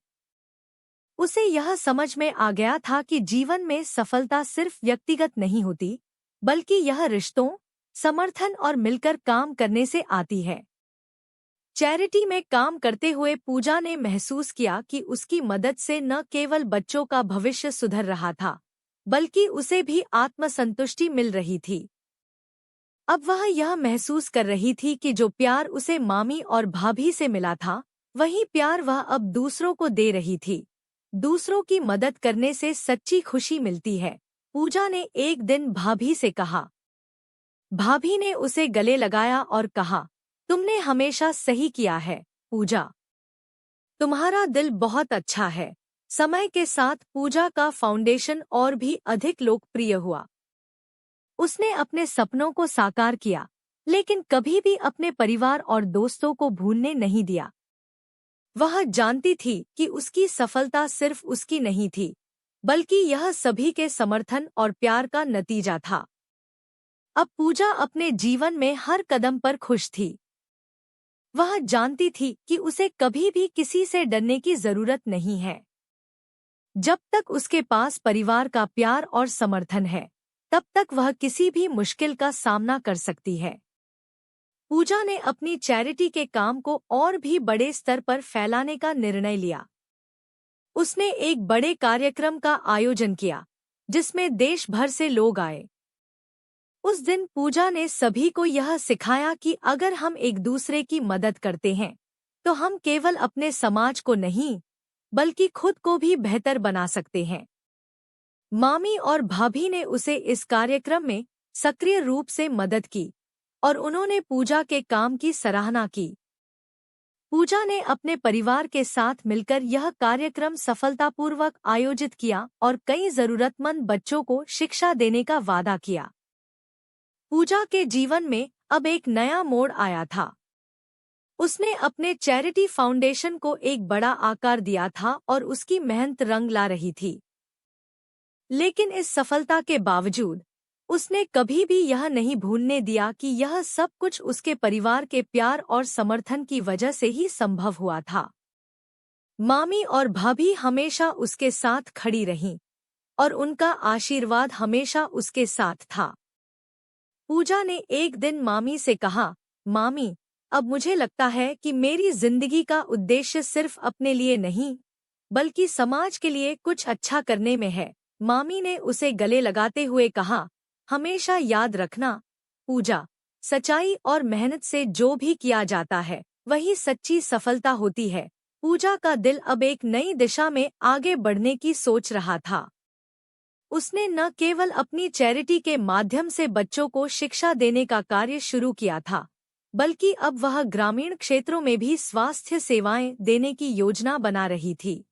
उसे यह समझ में आ गया था कि जीवन में सफलता सिर्फ व्यक्तिगत नहीं होती, बल्कि यह रिश्तों, समर्थन और मिलकर काम करने से आती है। चैरिटी में काम करते हुए पूजा ने महसूस किया कि उसकी मदद से न केवल बच्चों का भविष्य सुधर रहा था, बल्कि उसे भी आत्मसंतुष्टि मिल रही थी। अब वह यह महसूस कर रही थी कि जो प्यार उसे मामी और भाभी से मिला था, वही प्यार वह अब दूसरों को दे रही थी। दूसरों की मदद करने से सच्ची खुशी मिलती है, पूजा ने एक दिन भाभी से कहा। भाभी ने उसे गले लगाया और कहा, तुमने हमेशा सही किया है, पूजा। तुम्हारा दिल बहुत अच्छा है। समय के साथ पूजा का फाउंडेशन और भी अधिक लोकप्रिय हुआ। उसने अपने सपनों को साकार किया, लेकिन कभी भी अपने परिवार और दोस्तों को भूलने नहीं दिया। वह जानती थी कि उसकी सफलता सिर्फ उसकी नहीं थी, बल्कि यह सभी के समर्थन और प्यार का नतीजा था। अब पूजा अपने जीवन में हर कदम पर खुश थी। वह जानती थी कि उसे कभी भी किसी से डरने की जरूरत नहीं है। जब तक उसके पास परिवार का प्यार और समर्थन है, तब तक वह किसी भी मुश्किल का सामना कर सकती है। पूजा ने अपनी चैरिटी के काम को और भी बड़े स्तर पर फैलाने का निर्णय लिया। उसने एक बड़े कार्यक्रम का आयोजन किया, जिसमें देश भर से लोग आए। उस दिन पूजा ने सभी को यह सिखाया कि अगर हम एक दूसरे की मदद करते हैं, तो हम केवल अपने समाज को नहीं, बल्कि खुद को भी बेहतर बना सकते हैं। मामी और भाभी ने उसे इस कार्यक्रम में सक्रिय रूप से मदद की और उन्होंने पूजा के काम की सराहना की। पूजा ने अपने परिवार के साथ मिलकर यह कार्यक्रम सफलतापूर्वक आयोजित किया और कई जरूरतमंद बच्चों को शिक्षा देने का वादा किया। पूजा के जीवन में अब एक नया मोड़ आया था। उसने अपने चैरिटी फाउंडेशन को एक बड़ा आकार दिया था और उसकी मेहनत रंग ला रही थी। लेकिन इस सफलता के बावजूद उसने कभी भी यह नहीं भूलने दिया कि यह सब कुछ उसके परिवार के प्यार और समर्थन की वजह से ही संभव हुआ था। मामी और भाभी हमेशा उसके साथ खड़ी रहीं और उनका आशीर्वाद हमेशा उसके साथ था। पूजा ने एक दिन मामी से कहा, मामी, अब मुझे लगता है कि मेरी जिंदगी का उद्देश्य सिर्फ अपने लिए नहीं, बल्कि समाज के लिए कुछ अच्छा करने में है। मामी ने उसे गले लगाते हुए कहा, हमेशा याद रखना, पूजा, सच्चाई और मेहनत से जो भी किया जाता है, वही सच्ची सफलता होती है। पूजा का दिल अब एक नई दिशा में आगे बढ़ने की सोच रहा था। उसने न केवल अपनी चैरिटी के माध्यम से बच्चों को शिक्षा देने का कार्य शुरू किया था, बल्कि अब वह ग्रामीण क्षेत्रों में भी स्वास्थ्य सेवाएं देने की योजना बना रही थी।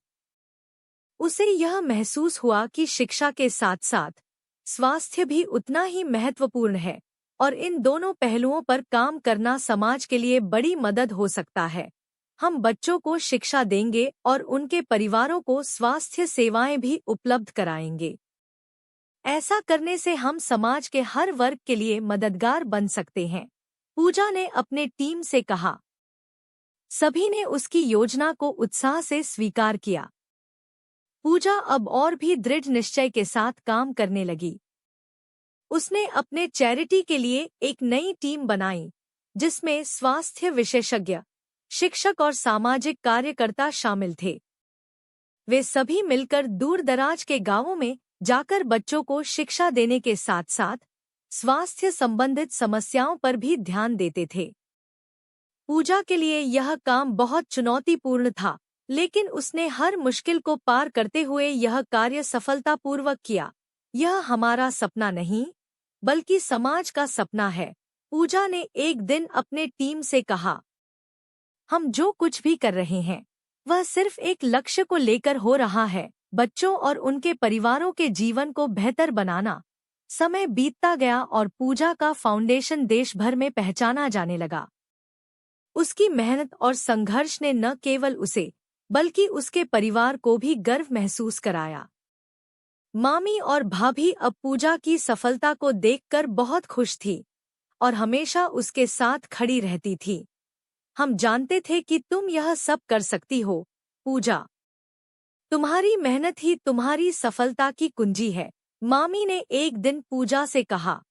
उसे यह महसूस हुआ कि शिक्षा के साथ साथ स्वास्थ्य भी उतना ही महत्वपूर्ण है और इन दोनों पहलुओं पर काम करना समाज के लिए बड़ी मदद हो सकता है। हम बच्चों को शिक्षा देंगे और उनके परिवारों को स्वास्थ्य सेवाएं भी उपलब्ध कराएंगे। ऐसा करने से हम समाज के हर वर्ग के लिए मददगार बन सकते हैं, पूजा ने अपने टीम से कहा। सभी ने उसकी योजना को उत्साह से स्वीकार किया। पूजा अब और भी दृढ़ निश्चय के साथ काम करने लगी। उसने अपने चैरिटी के लिए एक नई टीम बनाई, जिसमें स्वास्थ्य विशेषज्ञ, शिक्षक और सामाजिक कार्यकर्ता शामिल थे। वे सभी मिलकर दूर-दराज के गांवों में जाकर बच्चों को शिक्षा देने के साथ साथ स्वास्थ्य संबंधित समस्याओं पर भी ध्यान देते थे। पूजा के लिए यह काम बहुत चुनौतीपूर्ण था, लेकिन उसने हर मुश्किल को पार करते हुए यह कार्य सफलतापूर्वक किया। यह हमारा सपना नहीं, बल्कि समाज का सपना है, पूजा ने एक दिन अपने टीम से कहा। हम जो कुछ भी कर रहे हैं, वह सिर्फ एक लक्ष्य को लेकर हो रहा है, बच्चों और उनके परिवारों के जीवन को बेहतर बनाना। समय बीतता गया और पूजा का फाउंडेशन देश भर में पहचाना जाने लगा। उसकी मेहनत और संघर्ष ने न केवल उसे, बल्कि उसके परिवार को भी गर्व महसूस कराया। मामी और भाभी अब पूजा की सफलता को देखकर बहुत खुश थी और हमेशा उसके साथ खड़ी रहती थी। हम जानते थे कि तुम यह सब कर सकती हो, पूजा। तुम्हारी मेहनत ही तुम्हारी सफलता की कुंजी है, मामी ने एक दिन पूजा से कहा।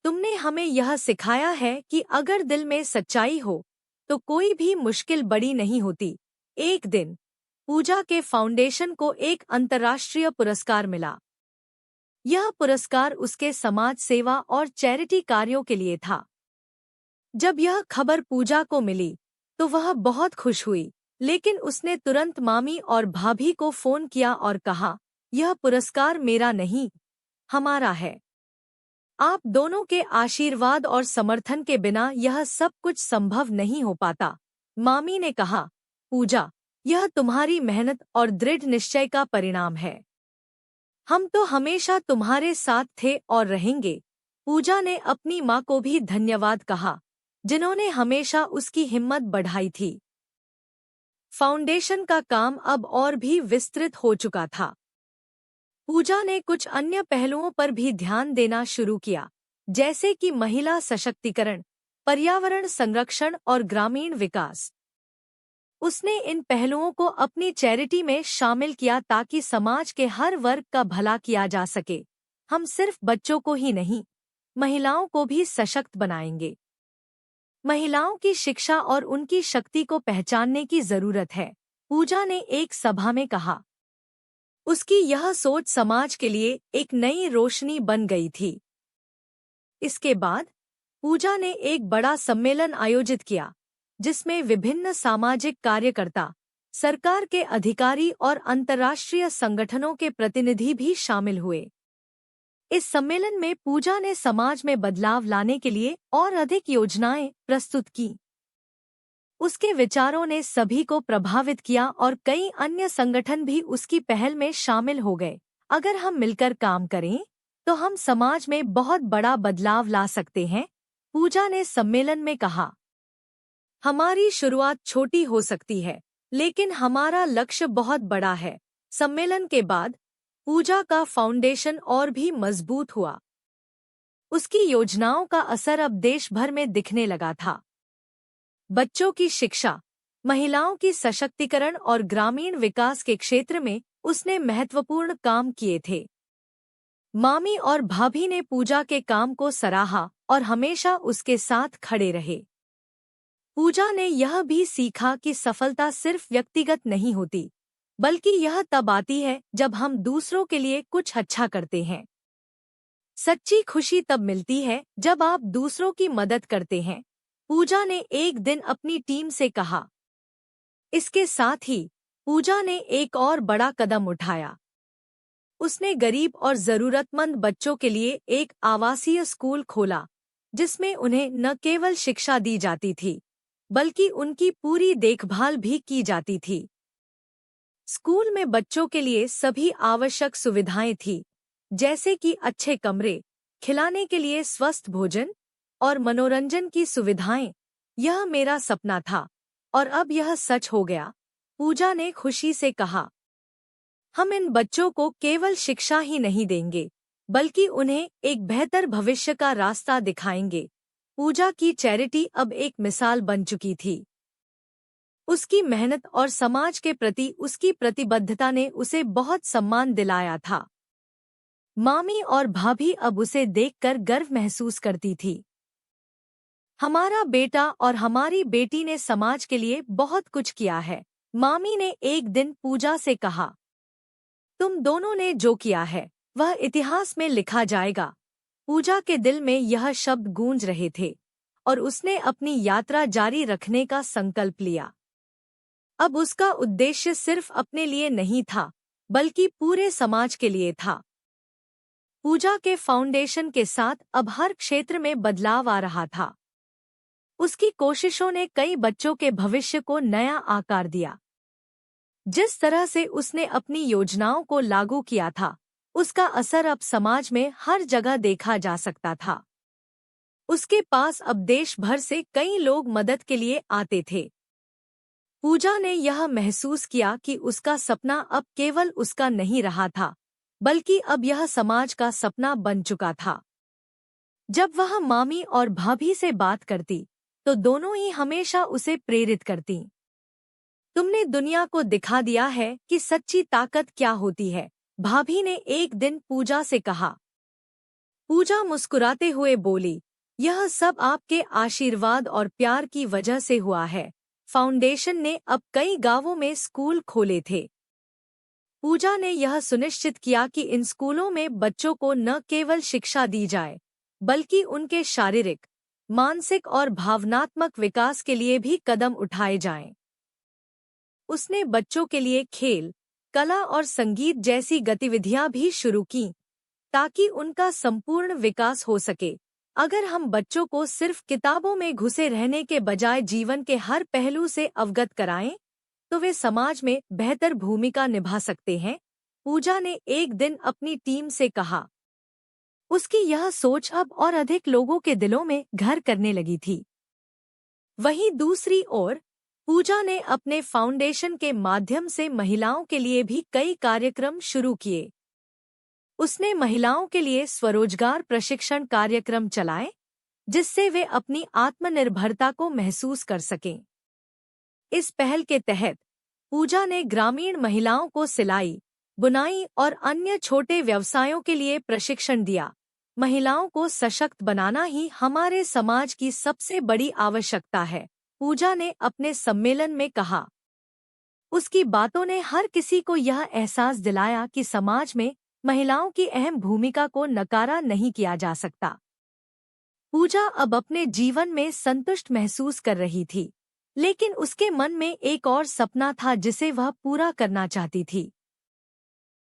तुमने हमें यह सिखाया है कि अगर दिल में सच्चाई हो, तो कोई भी मुश्किल बड़ी नहीं होती। एक दिन पूजा के फाउंडेशन को एक अंतर्राष्ट्रीय पुरस्कार मिला। यह पुरस्कार उसके समाज सेवा और चैरिटी कार्यों के लिए था। जब यह खबर पूजा को मिली, तो वह बहुत खुश हुई, लेकिन उसने तुरंत मामी और भाभी को फोन किया और कहा, यह पुरस्कार मेरा नहीं, हमारा है। आप दोनों के आशीर्वाद और समर्थन के बिना यह सब कुछ संभव नहीं हो पाता। मामी ने कहा, पूजा, यह तुम्हारी मेहनत और दृढ़ निश्चय का परिणाम है। हम तो हमेशा तुम्हारे साथ थे और रहेंगे। पूजा ने अपनी माँ को भी धन्यवाद कहा, जिन्होंने हमेशा उसकी हिम्मत बढ़ाई थी। फाउंडेशन का काम अब और भी विस्तृत हो चुका था। पूजा ने कुछ अन्य पहलुओं पर भी ध्यान देना शुरू किया, जैसे कि महिला सशक्तिकरण, पर्यावरण संरक्षण और ग्रामीण विकास। उसने इन पहलुओं को अपनी चैरिटी में शामिल किया ताकि समाज के हर वर्ग का भला किया जा सके। हम सिर्फ बच्चों को ही नहीं, महिलाओं को भी सशक्त बनाएंगे। महिलाओं की शिक्षा और उनकी शक्ति को पहचानने की जरूरत है, पूजा ने एक सभा में कहा। उसकी यह सोच समाज के लिए एक नई रोशनी बन गई थी। इसके बाद पूजा ने एक बड़ा सम्मेलन आयोजित किया, जिसमें विभिन्न सामाजिक कार्यकर्ता, सरकार के अधिकारी और अंतर्राष्ट्रीय संगठनों के प्रतिनिधि भी शामिल हुए। इस सम्मेलन में पूजा ने समाज में बदलाव लाने के लिए और अधिक योजनाएं प्रस्तुत की। उसके विचारों ने सभी को प्रभावित किया और कई अन्य संगठन भी उसकी पहल में शामिल हो गए। अगर हम मिलकर काम करें तो हम समाज में बहुत बड़ा बदलाव ला सकते हैं, पूजा ने सम्मेलन में कहा। हमारी शुरुआत छोटी हो सकती है, लेकिन हमारा लक्ष्य बहुत बड़ा है। सम्मेलन के बाद पूजा का फाउंडेशन और भी मजबूत हुआ। उसकी योजनाओं का असर अब देश भर में दिखने लगा था। बच्चों की शिक्षा, महिलाओं की सशक्तिकरण और ग्रामीण विकास के क्षेत्र में उसने महत्वपूर्ण काम किए थे। मामी और भाभी ने पूजा के काम को सराहा और हमेशा उसके साथ खड़े रहे। पूजा ने यह भी सीखा कि सफलता सिर्फ व्यक्तिगत नहीं होती, बल्कि यह तब आती है जब हम दूसरों के लिए कुछ अच्छा करते हैं। सच्ची खुशी तब मिलती है जब आप दूसरों की मदद करते हैं, पूजा ने एक दिन अपनी टीम से कहा। इसके साथ ही पूजा ने एक और बड़ा कदम उठाया। उसने गरीब और जरूरतमंद बच्चों के लिए एक आवासीय स्कूल खोला, जिसमें उन्हें न केवल शिक्षा दी जाती थी, बल्कि उनकी पूरी देखभाल भी की जाती थी। स्कूल में बच्चों के लिए सभी आवश्यक सुविधाएं थीं, जैसे कि अच्छे कमरे, खिलाने के लिए स्वस्थ भोजन और मनोरंजन की सुविधाएं। यह मेरा सपना था और अब यह सच हो गया, पूजा ने खुशी से कहा। हम इन बच्चों को केवल शिक्षा ही नहीं देंगे, बल्कि उन्हें एक बेहतर भविष्य का रास्ता दिखाएंगे। पूजा की चैरिटी अब एक मिसाल बन चुकी थी। उसकी मेहनत और समाज के प्रति उसकी प्रतिबद्धता ने उसे बहुत सम्मान दिलाया था। मामी और भाभी अब उसे देखकर गर्व महसूस करती थी। हमारा बेटा और हमारी बेटी ने समाज के लिए बहुत कुछ किया है, मामी ने एक दिन पूजा से कहा। तुम दोनों ने जो किया है वह इतिहास में लिखा जाएगा। पूजा के दिल में यह शब्द गूंज रहे थे और उसने अपनी यात्रा जारी रखने का संकल्प लिया। अब उसका उद्देश्य सिर्फ अपने लिए नहीं था, बल्कि पूरे समाज के लिए था। पूजा के फाउंडेशन के साथ अब हर क्षेत्र में बदलाव आ रहा था। उसकी कोशिशों ने कई बच्चों के भविष्य को नया आकार दिया। जिस तरह से उसने अपनी योजनाओं को लागू किया था, उसका असर अब समाज में हर जगह देखा जा सकता था। उसके पास अब देश भर से कई लोग मदद के लिए आते थे। पूजा ने यह महसूस किया कि उसका सपना अब केवल उसका नहीं रहा था, बल्कि अब यह समाज का सपना बन चुका था। जब वह मामी और भाभी से बात करती, तो दोनों ही हमेशा उसे प्रेरित करती। तुमने दुनिया को दिखा दिया है कि सच्ची ताकत क्या होती है, भाभी ने एक दिन पूजा से कहा। पूजा मुस्कुराते हुए बोली, यह सब आपके आशीर्वाद और प्यार की वजह से हुआ है। फाउंडेशन ने अब कई गांवों में स्कूल खोले थे। पूजा ने यह सुनिश्चित किया कि इन स्कूलों में बच्चों को न केवल शिक्षा दी जाए, बल्कि उनके शारीरिक, मानसिक और भावनात्मक विकास के लिए भी कदम उठाए जाएं। उसने बच्चों के लिए खेल, कला और संगीत जैसी गतिविधियां भी शुरू कीं, ताकि उनका संपूर्ण विकास हो सके। अगर हम बच्चों को सिर्फ किताबों में घुसे रहने के बजाय जीवन के हर पहलू से अवगत कराएं, तो वे समाज में बेहतर भूमिका निभा सकते हैं, पूजा ने एक दिन अपनी टीम से कहा। उसकी यह सोच अब और अधिक लोगों के दिलों में घर करने लगी थी। वहीं दूसरी ओर पूजा ने अपने फाउंडेशन के माध्यम से महिलाओं के लिए भी कई कार्यक्रम शुरू किए। उसने महिलाओं के लिए स्वरोजगार प्रशिक्षण कार्यक्रम चलाए, जिससे वे अपनी आत्मनिर्भरता को महसूस कर सकें। इस पहल के तहत पूजा ने ग्रामीण महिलाओं को सिलाई, बुनाई और अन्य छोटे व्यवसायों के लिए प्रशिक्षण दिया। महिलाओं को सशक्त बनाना ही हमारे समाज की सबसे बड़ी आवश्यकता है, पूजा ने अपने सम्मेलन में कहा। उसकी बातों ने हर किसी को यह एहसास दिलाया कि समाज में महिलाओं की अहम भूमिका को नकारा नहीं किया जा सकता। पूजा अब अपने जीवन में संतुष्ट महसूस कर रही थी, लेकिन उसके मन में एक और सपना था जिसे वह पूरा करना चाहती थी।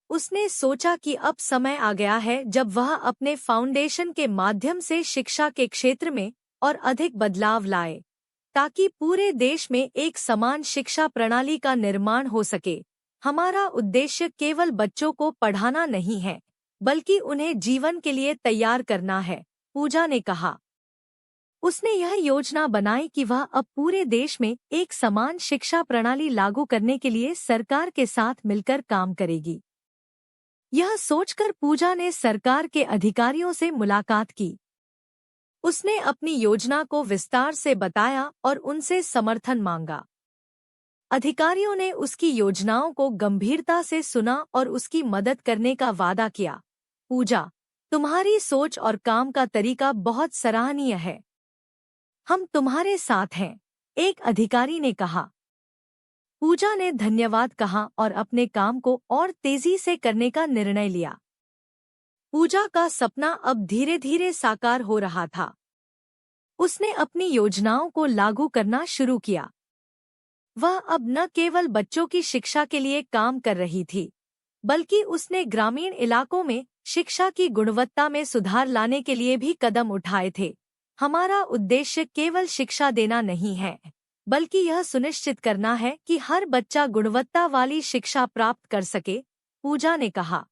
उसने सोचा कि अब समय आ गया है जब वह अपने फाउंडेशन के माध्यम से शिक्षा के क्षेत्र में और अधिक बदलाव लाए, ताकि पूरे देश में एक समान शिक्षा प्रणाली का निर्माण हो सके। हमारा उद्देश्य केवल बच्चों को पढ़ाना नहीं है, बल्कि उन्हें जीवन के लिए तैयार करना है, पूजा ने कहा। उसने यह योजना बनाई कि वह अब पूरे देश में एक समान शिक्षा प्रणाली लागू करने के लिए सरकार के साथ मिलकर काम करेगी। यह सोचकर पूजा ने सरकार के अधिकारियों से मुलाकात की। उसने अपनी योजना को विस्तार से बताया और उनसे समर्थन मांगा। अधिकारियों ने उसकी योजनाओं को गंभीरता से सुना और उसकी मदद करने का वादा किया। पूजा, तुम्हारी सोच और काम का तरीका बहुत सराहनीय है। हम तुम्हारे साथ हैं, एक अधिकारी ने कहा। पूजा ने धन्यवाद कहा और अपने काम को और तेजी से करने का निर्णय लिया। पूजा का सपना अब धीरे धीरे साकार हो रहा था। उसने अपनी योजनाओं को लागू करना शुरू किया। वह अब न केवल बच्चों की शिक्षा के लिए काम कर रही थी, बल्कि उसने ग्रामीण इलाकों में शिक्षा की गुणवत्ता में सुधार लाने के लिए भी कदम उठाए थे। हमारा उद्देश्य केवल शिक्षा देना नहीं है, बल्कि यह सुनिश्चित करना है कि हर बच्चा गुणवत्ता वाली शिक्षा प्राप्त कर सके, पूजा ने कहा।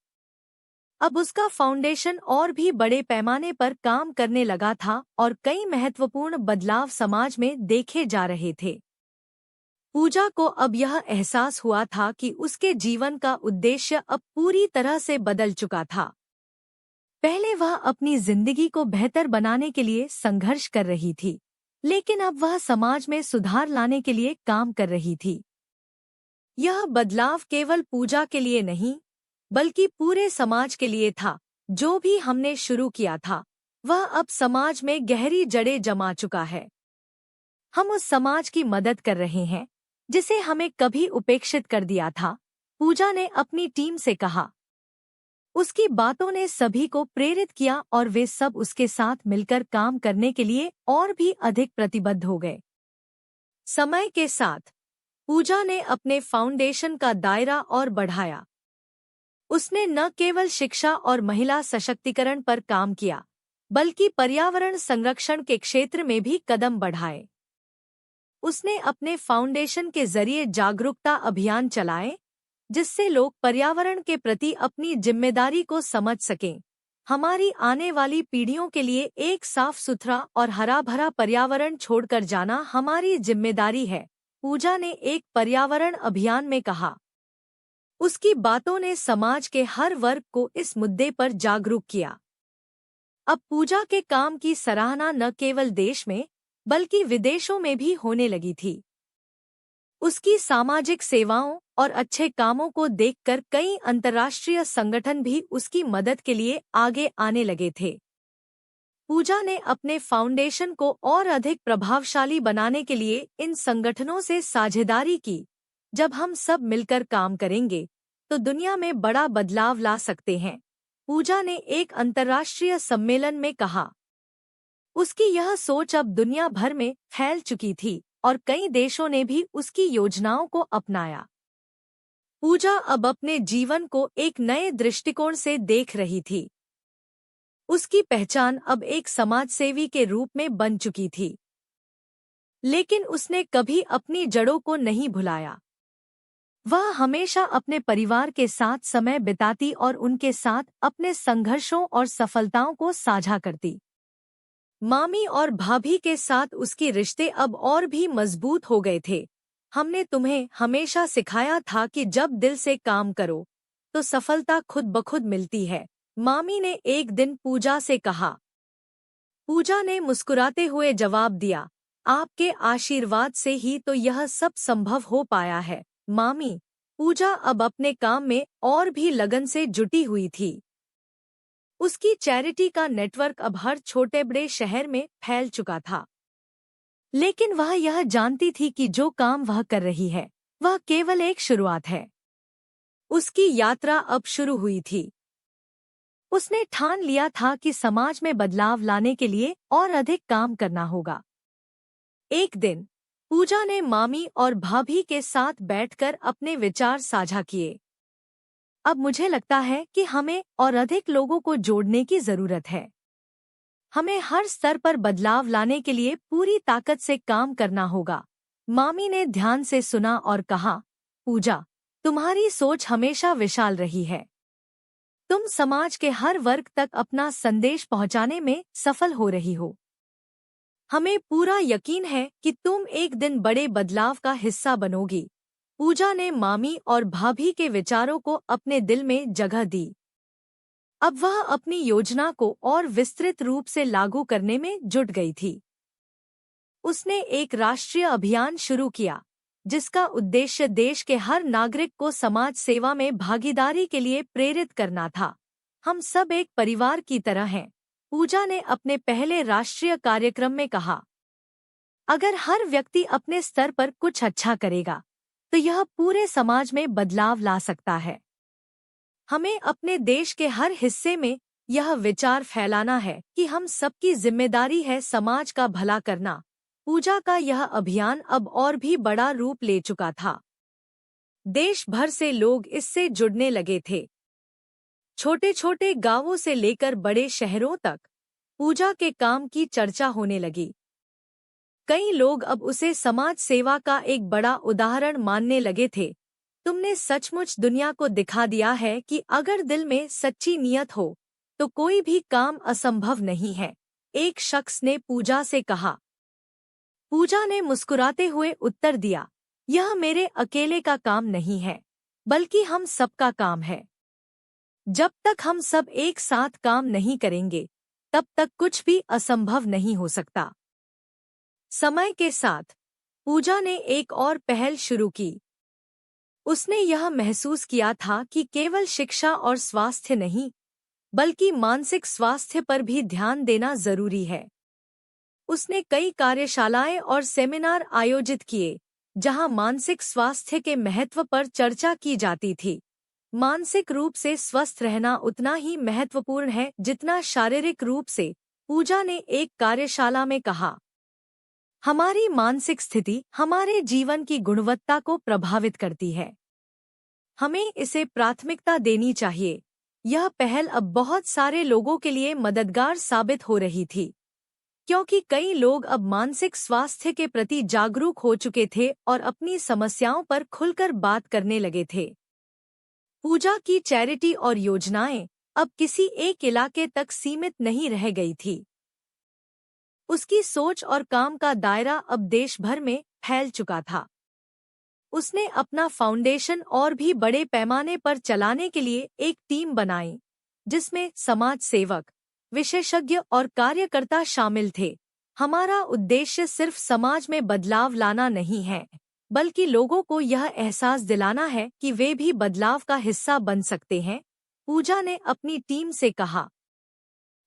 अब उसका फाउंडेशन और भी बड़े पैमाने पर काम करने लगा था और कई महत्वपूर्ण बदलाव समाज में देखे जा रहे थे। पूजा को अब यह एहसास हुआ था कि उसके जीवन का उद्देश्य अब पूरी तरह से बदल चुका था। पहले वह अपनी जिंदगी को बेहतर बनाने के लिए संघर्ष कर रही थी, लेकिन अब वह समाज में सुधार लाने के लिए काम कर रही थी। यह बदलाव केवल पूजा के लिए नहीं, बल्कि पूरे समाज के लिए था। जो भी हमने शुरू किया था, वह अब समाज में गहरी जड़ें जमा चुका है। हम उस समाज की मदद कर रहे हैं जिसे हमें कभी उपेक्षित कर दिया था, पूजा ने अपनी टीम से कहा। उसकी बातों ने सभी को प्रेरित किया और वे सब उसके साथ मिलकर काम करने के लिए और भी अधिक प्रतिबद्ध हो गए। समय के साथ पूजा ने अपने फाउंडेशन का दायरा और बढ़ाया। उसने न केवल शिक्षा और महिला सशक्तिकरण पर काम किया, बल्कि पर्यावरण संरक्षण के क्षेत्र में भी कदम बढ़ाए। उसने अपने फाउंडेशन के जरिए जागरूकता अभियान चलाए, जिससे लोग पर्यावरण के प्रति अपनी जिम्मेदारी को समझ सकें। हमारी आने वाली पीढ़ियों के लिए एक साफ सुथरा और हरा भरा पर्यावरण छोड़कर जाना हमारी जिम्मेदारी है, पूजा ने एक पर्यावरण अभियान में कहा। उसकी बातों ने समाज के हर वर्ग को इस मुद्दे पर जागरूक किया। अब पूजा के काम की सराहना न केवल देश में बल्कि विदेशों में भी होने लगी थी। उसकी सामाजिक सेवाओं और अच्छे कामों को देखकर कई अंतर्राष्ट्रीय संगठन भी उसकी मदद के लिए आगे आने लगे थे। पूजा ने अपने फाउंडेशन को और अधिक प्रभावशाली बनाने के लिए इन संगठनों से साझेदारी की। जब हम सब मिलकर काम करेंगे, तो दुनिया में बड़ा बदलाव ला सकते हैं, पूजा ने एक अंतर्राष्ट्रीय सम्मेलन में कहा। उसकी यह सोच अब दुनिया भर में फैल चुकी थी और कई देशों ने भी उसकी योजनाओं को अपनाया। पूजा अब अपने जीवन को एक नए दृष्टिकोण से देख रही थी। उसकी पहचान अब एक समाजसेवी के रूप में बन चुकी थी। लेकिन उसने कभी अपनी जड़ों को नहीं भुलाया। वह हमेशा अपने परिवार के साथ समय बिताती और उनके साथ अपने संघर्षों और सफलताओं को साझा करती। मामी और भाभी के साथ उसके रिश्ते अब और भी मजबूत हो गए थे। हमने तुम्हें हमेशा सिखाया था कि जब दिल से काम करो तो सफलता खुद ब खुद मिलती है, मामी ने एक दिन पूजा से कहा। पूजा ने मुस्कुराते हुए जवाब दिया, आपके आशीर्वाद से ही तो यह सब संभव हो पाया है, मामी। पूजा अब अपने काम में और भी लगन से जुटी हुई थी। उसकी चैरिटी का नेटवर्क अब हर छोटे बड़े शहर में फैल चुका था। लेकिन वह यह जानती थी कि जो काम वह कर रही है वह केवल एक शुरुआत है। उसकी यात्रा अब शुरू हुई थी। उसने ठान लिया था कि समाज में बदलाव लाने के लिए और अधिक काम करना होगा। एक दिन पूजा ने मामी और भाभी के साथ बैठकर अपने विचार साझा किए। अब मुझे लगता है कि हमें और अधिक लोगों को जोड़ने की जरूरत है। हमें हर स्तर पर बदलाव लाने के लिए पूरी ताकत से काम करना होगा। मामी ने ध्यान से सुना और कहा, पूजा, तुम्हारी सोच हमेशा विशाल रही है। तुम समाज के हर वर्ग तक अपना संदेश पहुंचाने में सफल हो रही हो। हमें पूरा यकीन है कि तुम एक दिन बड़े बदलाव का हिस्सा बनोगी। पूजा ने मामी और भाभी के विचारों को अपने दिल में जगह दी। अब वह अपनी योजना को और विस्तृत रूप से लागू करने में जुट गई थी। उसने एक राष्ट्रीय अभियान शुरू किया जिसका उद्देश्य देश के हर नागरिक को समाज सेवा में भागीदारी के लिए प्रेरित करना था। हम सब एक परिवार की तरह हैं, पूजा ने अपने पहले राष्ट्रीय कार्यक्रम में कहा। अगर हर व्यक्ति अपने स्तर पर कुछ अच्छा करेगा तो यह पूरे समाज में बदलाव ला सकता है। हमें अपने देश के हर हिस्से में यह विचार फैलाना है कि हम सबकी जिम्मेदारी है समाज का भला करना। पूजा का यह अभियान अब और भी बड़ा रूप ले चुका था। देश भर से लोग इससे जुड़ने लगे थे। छोटे छोटे गांवों से लेकर बड़े शहरों तक पूजा के काम की चर्चा होने लगी। कई लोग अब उसे समाज सेवा का एक बड़ा उदाहरण मानने लगे थे। तुमने सचमुच दुनिया को दिखा दिया है कि अगर दिल में सच्ची नियत हो तो कोई भी काम असंभव नहीं है, एक शख्स ने पूजा से कहा। पूजा ने मुस्कुराते हुए उत्तर दिया, यह मेरे अकेले का काम नहीं है, बल्कि हम सबका काम है। जब तक हम सब एक साथ काम नहीं करेंगे, तब तक कुछ भी असंभव नहीं हो सकता। समय के साथ पूजा ने एक और पहल शुरू की। उसने यह महसूस किया था कि केवल शिक्षा और स्वास्थ्य नहीं, बल्कि मानसिक स्वास्थ्य पर भी ध्यान देना जरूरी है। उसने कई कार्यशालाएं और सेमिनार आयोजित किए, जहां मानसिक स्वास्थ्य के महत्व पर चर्चा की जाती थी। मानसिक रूप से स्वस्थ रहना उतना ही महत्वपूर्ण है जितना शारीरिक रूप से, पूजा ने एक कार्यशाला में कहा। हमारी मानसिक स्थिति हमारे जीवन की गुणवत्ता को प्रभावित करती है। हमें इसे प्राथमिकता देनी चाहिए। यह पहल अब बहुत सारे लोगों के लिए मददगार साबित हो रही थी, क्योंकि कई लोग अब मानसिक स्वास्थ्य के प्रति जागरूक हो चुके थे और अपनी समस्याओं पर खुलकर बात करने लगे थे। पूजा की चैरिटी और योजनाएं अब किसी एक इलाके तक सीमित नहीं रह गई थी। उसकी सोच और काम का दायरा अब देश भर में फैल चुका था। उसने अपना फाउंडेशन और भी बड़े पैमाने पर चलाने के लिए एक टीम बनाई, जिसमें समाज सेवक, विशेषज्ञ और कार्यकर्ता शामिल थे। हमारा उद्देश्य सिर्फ समाज में बदलाव लाना नहीं है, बल्कि लोगों को यह एहसास दिलाना है कि वे भी बदलाव का हिस्सा बन सकते हैं, पूजा ने अपनी टीम से कहा।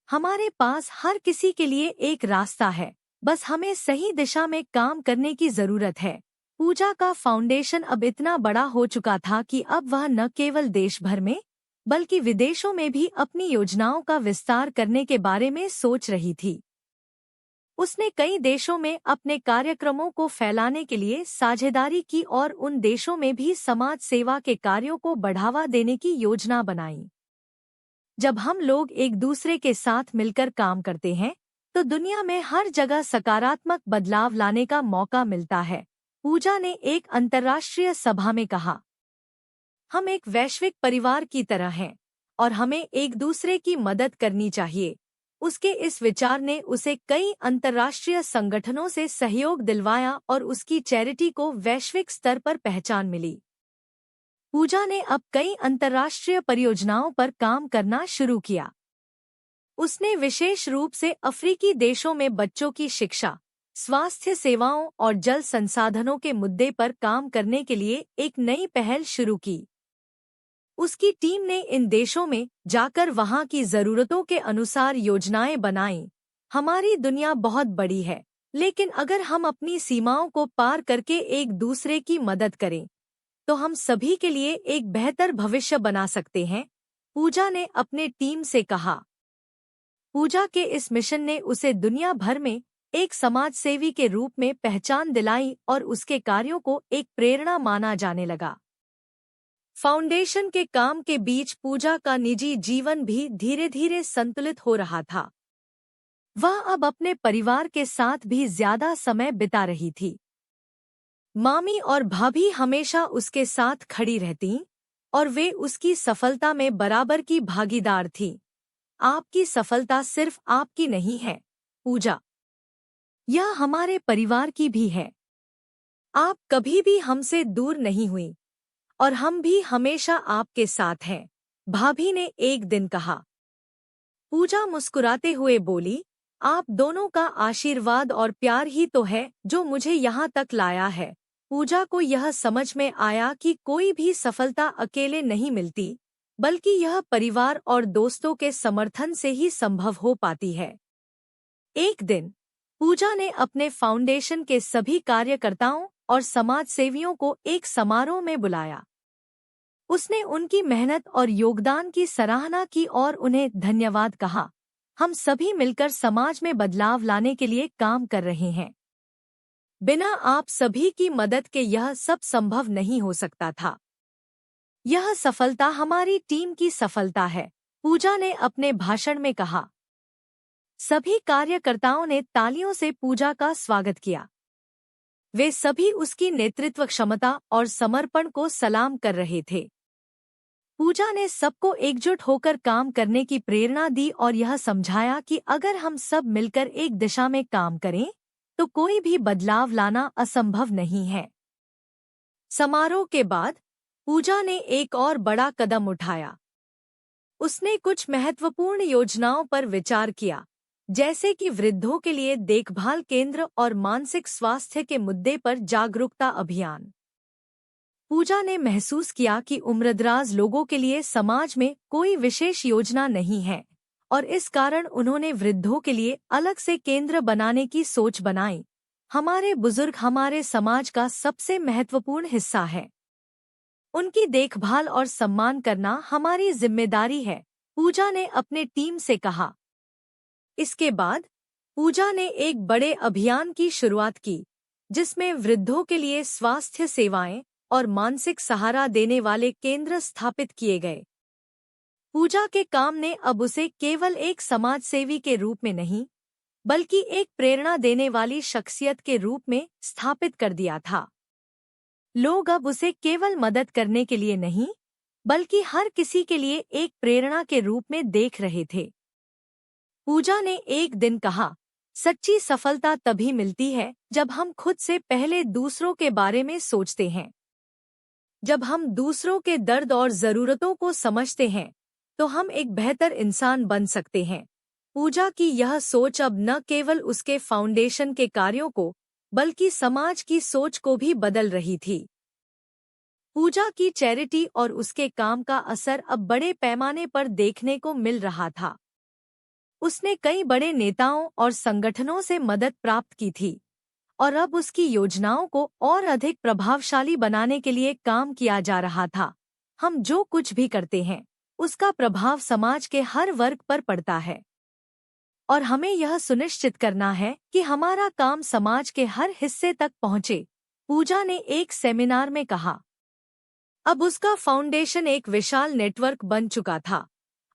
हमारे पास हर किसी के लिए एक रास्ता है, बस हमें सही दिशा में काम करने की जरूरत है। पूजा का फाउंडेशन अब इतना बड़ा हो चुका था कि अब वह न केवल देश भर में, बल्कि विदेशों में भी अपनी योजनाओं का विस्तार करने के बारे में सोच रही थी। उसने कई देशों में अपने कार्यक्रमों को फैलाने के लिए साझेदारी की और उन देशों में भी समाज सेवा के कार्यों को बढ़ावा देने की योजना बनाई। जब हम लोग एक दूसरे के साथ मिलकर काम करते हैं तो दुनिया में हर जगह सकारात्मक बदलाव लाने का मौका मिलता है। पूजा ने एक अंतर्राष्ट्रीय सभा में कहा, हम एक वैश्विक परिवार की तरह हैं और हमें एक दूसरे की मदद करनी चाहिए। उसके इस विचार ने उसे कई अंतर्राष्ट्रीय संगठनों से सहयोग दिलवाया और उसकी चैरिटी को वैश्विक स्तर पर पहचान मिली। पूजा ने अब कई अंतर्राष्ट्रीय परियोजनाओं पर काम करना शुरू किया। उसने विशेष रूप से अफ्रीकी देशों में बच्चों की शिक्षा, स्वास्थ्य सेवाओं और जल संसाधनों के मुद्दे पर काम करने के लिए एक नई पहल शुरू की। उसकी टीम ने इन देशों में जाकर वहां की जरूरतों के अनुसार योजनाएं बनाईं। हमारी दुनिया बहुत बड़ी है, लेकिन अगर हम अपनी सीमाओं को पार करके एक दूसरे की मदद करें तो हम सभी के लिए एक बेहतर भविष्य बना सकते हैं, पूजा ने अपने टीम से कहा। पूजा के इस मिशन ने उसे दुनिया भर में एक समाजसेवी के रूप में पहचान दिलाई और उसके कार्यों को एक प्रेरणा माना जाने लगा। फाउंडेशन के काम के बीच पूजा का निजी जीवन भी धीरे धीरे संतुलित हो रहा था। वह अब अपने परिवार के साथ भी ज्यादा समय बिता रही थी। मामी और भाभी हमेशा उसके साथ खड़ी रहतीं और वे उसकी सफलता में बराबर की भागीदार थीं। आपकी सफलता सिर्फ आपकी नहीं है, पूजा, यह हमारे परिवार की भी है। आप कभी भी हमसे दूर नहीं हुई और हम भी हमेशा आपके साथ हैं, भाभी ने एक दिन कहा। पूजा मुस्कुराते हुए बोली, आप दोनों का आशीर्वाद और प्यार ही तो है जो मुझे यहाँ तक लाया है। पूजा को यह समझ में आया कि कोई भी सफलता अकेले नहीं मिलती, बल्कि यह परिवार और दोस्तों के समर्थन से ही संभव हो पाती है। एक दिन पूजा ने अपने फाउंडेशन के सभी कार्यकर्ताओं और समाजसेवियों को एक समारोह में बुलाया। उसने उनकी मेहनत और योगदान की सराहना की और उन्हें धन्यवाद कहा। हम सभी मिलकर समाज में बदलाव लाने के लिए काम कर रहे हैं। बिना आप सभी की मदद के यह सब संभव नहीं हो सकता था। यह सफलता हमारी टीम की सफलता है, पूजा ने अपने भाषण में कहा। सभी कार्यकर्ताओं ने तालियों से पूजा का स्वागत किया। वे सभी उसकी नेतृत्व क्षमता और समर्पण को सलाम कर रहे थे। पूजा ने सबको एकजुट होकर काम करने की प्रेरणा दी और यह समझाया कि अगर हम सब मिलकर एक दिशा में काम करें तो कोई भी बदलाव लाना असंभव नहीं है। समारोह के बाद पूजा ने एक और बड़ा कदम उठाया। उसने कुछ महत्वपूर्ण योजनाओं पर विचार किया, जैसे कि वृद्धों के लिए देखभाल केंद्र और मानसिक स्वास्थ्य के मुद्दे पर जागरूकता अभियान। पूजा ने महसूस किया कि उम्रदराज लोगों के लिए समाज में कोई विशेष योजना नहीं है और इस कारण उन्होंने वृद्धों के लिए अलग से केंद्र बनाने की सोच बनाई। हमारे बुजुर्ग हमारे समाज का सबसे महत्वपूर्ण हिस्सा है। उनकी देखभाल और सम्मान करना हमारी जिम्मेदारी है, पूजा ने अपने टीम से कहा। इसके बाद पूजा ने एक बड़े अभियान की शुरुआत की, जिसमें वृद्धों के लिए स्वास्थ्य सेवाएं और मानसिक सहारा देने वाले केंद्र स्थापित किए गए। पूजा के काम ने अब उसे केवल एक समाजसेवी के रूप में नहीं, बल्कि एक प्रेरणा देने वाली शख्सियत के रूप में स्थापित कर दिया था। लोग अब उसे केवल मदद करने के लिए नहीं, बल्कि हर किसी के लिए एक प्रेरणा के रूप में देख रहे थे। पूजा ने एक दिन कहा, सच्ची सफलता तभी मिलती है जब हम खुद से पहले दूसरों के बारे में सोचते हैं। जब हम दूसरों के दर्द और जरूरतों को समझते हैं तो हम एक बेहतर इंसान बन सकते हैं। पूजा की यह सोच अब न केवल उसके फाउंडेशन के कार्यों को, बल्कि समाज की सोच को भी बदल रही थी। पूजा की चैरिटी और उसके काम का असर अब बड़े पैमाने पर देखने को मिल रहा था। उसने कई बड़े नेताओं और संगठनों से मदद प्राप्त की थी और अब उसकी योजनाओं को और अधिक प्रभावशाली बनाने के लिए काम किया जा रहा था। हम जो कुछ भी करते हैं, उसका प्रभाव समाज के हर वर्ग पर पड़ता है और हमें यह सुनिश्चित करना है कि हमारा काम समाज के हर हिस्से तक पहुंचे, पूजा ने एक सेमिनार में कहा। अब उसका फाउंडेशन एक विशाल नेटवर्क बन चुका था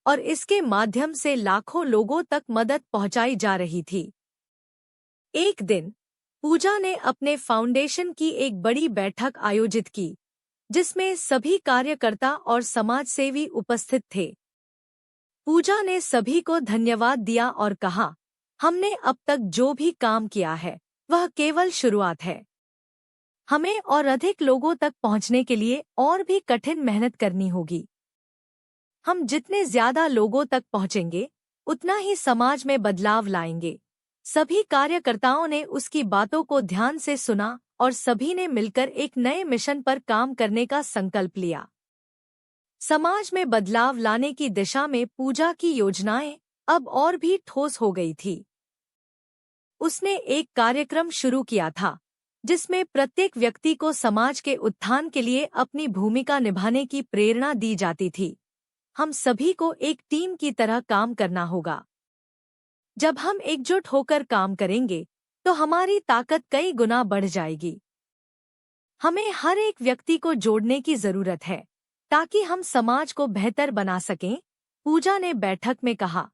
और इसके माध्यम से लाखों लोगों तक मदद पहुंचाई जा रही थी। एक दिन पूजा ने अपने फाउंडेशन की एक बड़ी बैठक आयोजित की, जिसमें सभी कार्यकर्ता और समाजसेवी उपस्थित थे। पूजा ने सभी को धन्यवाद दिया और कहा, हमने अब तक जो भी काम किया है वह केवल शुरुआत है। हमें और अधिक लोगों तक पहुंचने के लिए और भी कठिन मेहनत करनी होगी। हम जितने ज्यादा लोगों तक पहुंचेंगे उतना ही समाज में बदलाव लाएंगे। सभी कार्यकर्ताओं ने उसकी बातों को ध्यान से सुना और सभी ने मिलकर एक नए मिशन पर काम करने का संकल्प लिया। समाज में बदलाव लाने की दिशा में पूजा की योजनाएं अब और भी ठोस हो गई थी। उसने एक कार्यक्रम शुरू किया था जिसमें प्रत्येक व्यक्ति को समाज के उत्थान के लिए अपनी भूमिका निभाने की प्रेरणा दी जाती थी। हम सभी को एक टीम की तरह काम करना होगा। जब हम एकजुट होकर काम करेंगे तो हमारी ताकत कई गुना बढ़ जाएगी। हमें हर एक व्यक्ति को जोड़ने की जरूरत है ताकि हम समाज को बेहतर बना सकें, पूजा ने बैठक में कहा।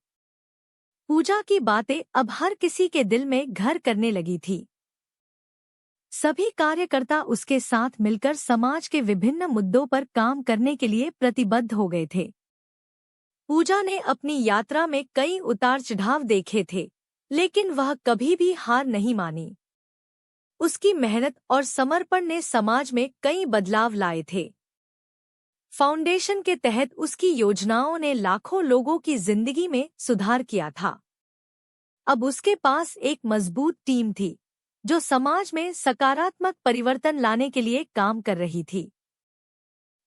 पूजा की बातें अब हर किसी के दिल में घर करने लगी थी। सभी कार्यकर्ता उसके साथ मिलकर समाज के विभिन्न मुद्दों पर काम करने के लिए प्रतिबद्ध हो गए थे। पूजा ने अपनी यात्रा में कई उतार चढ़ाव देखे थे, लेकिन वह कभी भी हार नहीं मानी। उसकी मेहनत और समर्पण ने समाज में कई बदलाव लाए थे। फाउंडेशन के तहत उसकी योजनाओं ने लाखों लोगों की जिंदगी में सुधार किया था। अब उसके पास एक मजबूत टीम थी जो समाज में सकारात्मक परिवर्तन लाने के लिए काम कर रही थी।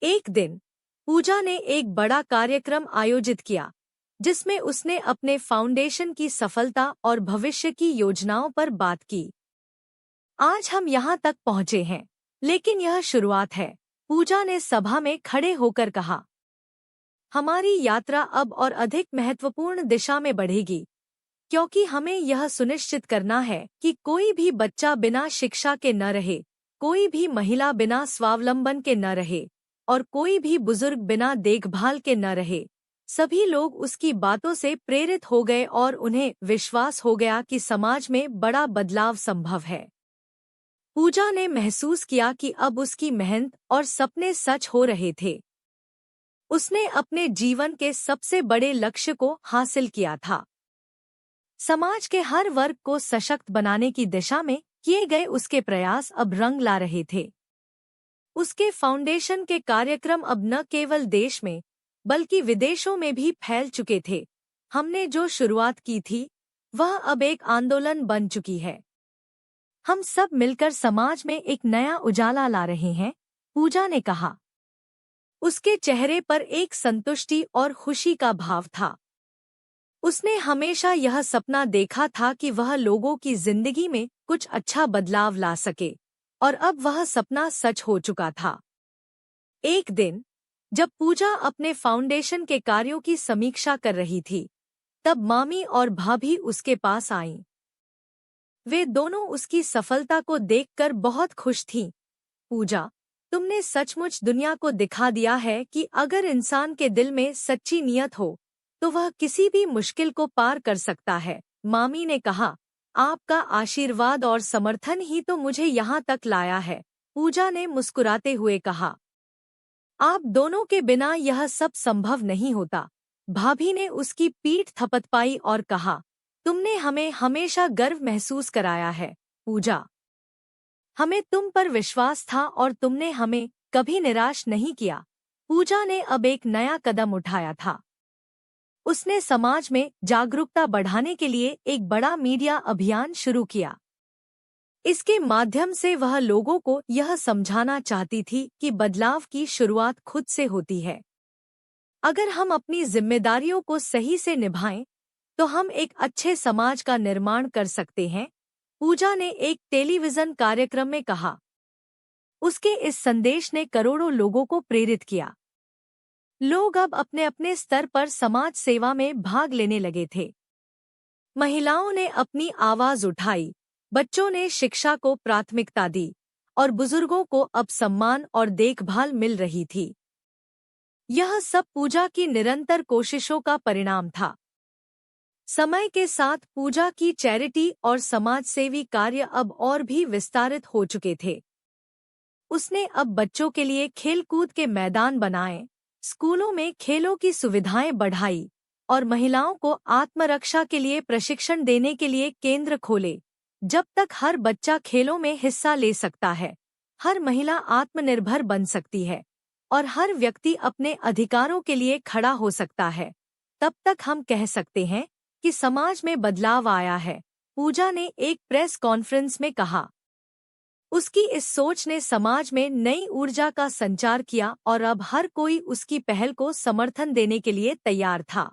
एक दिन पूजा ने एक बड़ा कार्यक्रम आयोजित किया जिसमें उसने अपने फाउंडेशन की सफलता और भविष्य की योजनाओं पर बात की। आज हम यहाँ तक पहुँचे हैं, लेकिन यह शुरुआत है, पूजा ने सभा में खड़े होकर कहा। हमारी यात्रा अब और अधिक महत्वपूर्ण दिशा में बढ़ेगी, क्योंकि हमें यह सुनिश्चित करना है कि कोई भी बच्चा बिना शिक्षा के न रहे, कोई भी महिला बिना स्वावलंबन के न रहे और कोई भी बुजुर्ग बिना देखभाल के न रहे। सभी लोग उसकी बातों से प्रेरित हो गए और उन्हें विश्वास हो गया कि समाज में बड़ा बदलाव संभव है। पूजा ने महसूस किया कि अब उसकी मेहनत और सपने सच हो रहे थे। उसने अपने जीवन के सबसे बड़े लक्ष्य को हासिल किया था। समाज के हर वर्ग को सशक्त बनाने की दिशा में किए गए उसके प्रयास अब रंग ला रहे थे। उसके फाउंडेशन के कार्यक्रम अब न केवल देश में बल्कि विदेशों में भी फैल चुके थे। हमने जो शुरुआत की थी वह अब एक आंदोलन बन चुकी है। हम सब मिलकर समाज में एक नया उजाला ला रहे हैं, पूजा ने कहा। उसके चेहरे पर एक संतुष्टि और खुशी का भाव था। उसने हमेशा यह सपना देखा था कि वह लोगों की जिंदगी में कुछ अच्छा बदलाव ला सके, और अब वह सपना सच हो चुका था। एक दिन जब पूजा अपने फाउंडेशन के कार्यों की समीक्षा कर रही थी, तब मामी और भाभी उसके पास आईं। वे दोनों उसकी सफलता को देखकर बहुत खुश थीं। पूजा, तुमने सचमुच दुनिया को दिखा दिया है कि अगर इंसान के दिल में सच्ची नीयत हो तो वह किसी भी मुश्किल को पार कर सकता है, मामी ने कहा। आपका आशीर्वाद और समर्थन ही तो मुझे यहाँ तक लाया है, पूजा ने मुस्कुराते हुए कहा। आप दोनों के बिना यह सब संभव नहीं होता, भाभी ने उसकी पीठ थपथपाई और कहा। तुमने हमें हमेशा गर्व महसूस कराया है, पूजा। हमें तुम पर विश्वास था और तुमने हमें कभी निराश नहीं किया। पूजा ने अब एक नया कदम उठाया था। उसने समाज में जागरूकता बढ़ाने के लिए एक बड़ा मीडिया अभियान शुरू किया। इसके माध्यम से वह लोगों को यह समझाना चाहती थी कि बदलाव की शुरुआत खुद से होती है। अगर हम अपनी जिम्मेदारियों को सही से निभाएं, तो हम एक अच्छे समाज का निर्माण कर सकते हैं, पूजा ने एक टेलीविजन कार्यक्रम में कहा। उसके इस संदेश ने करोड़ों लोगों को प्रेरित किया। लोग अब अपने अपने स्तर पर समाज सेवा में भाग लेने लगे थे। महिलाओं ने अपनी आवाज उठाई, बच्चों ने शिक्षा को प्राथमिकता दी और बुजुर्गों को अब सम्मान और देखभाल मिल रही थी। यह सब पूजा की निरंतर कोशिशों का परिणाम था। समय के साथ पूजा की चैरिटी और समाजसेवी कार्य अब और भी विस्तारित हो चुके थे। उसने अब बच्चों के लिए खेलकूद के मैदान बनाए, स्कूलों में खेलों की सुविधाएं बढ़ाई और महिलाओं को आत्मरक्षा के लिए प्रशिक्षण देने के लिए केंद्र खोले। जब तक हर बच्चा खेलों में हिस्सा ले सकता है, हर महिला आत्मनिर्भर बन सकती है और हर व्यक्ति अपने अधिकारों के लिए खड़ा हो सकता है, तब तक हम कह सकते हैं कि समाज में बदलाव आया है, पूजा ने एक प्रेस कॉन्फ्रेंस में कहा। उसकी इस सोच ने समाज में नई ऊर्जा का संचार किया और अब हर कोई उसकी पहल को समर्थन देने के लिए तैयार था।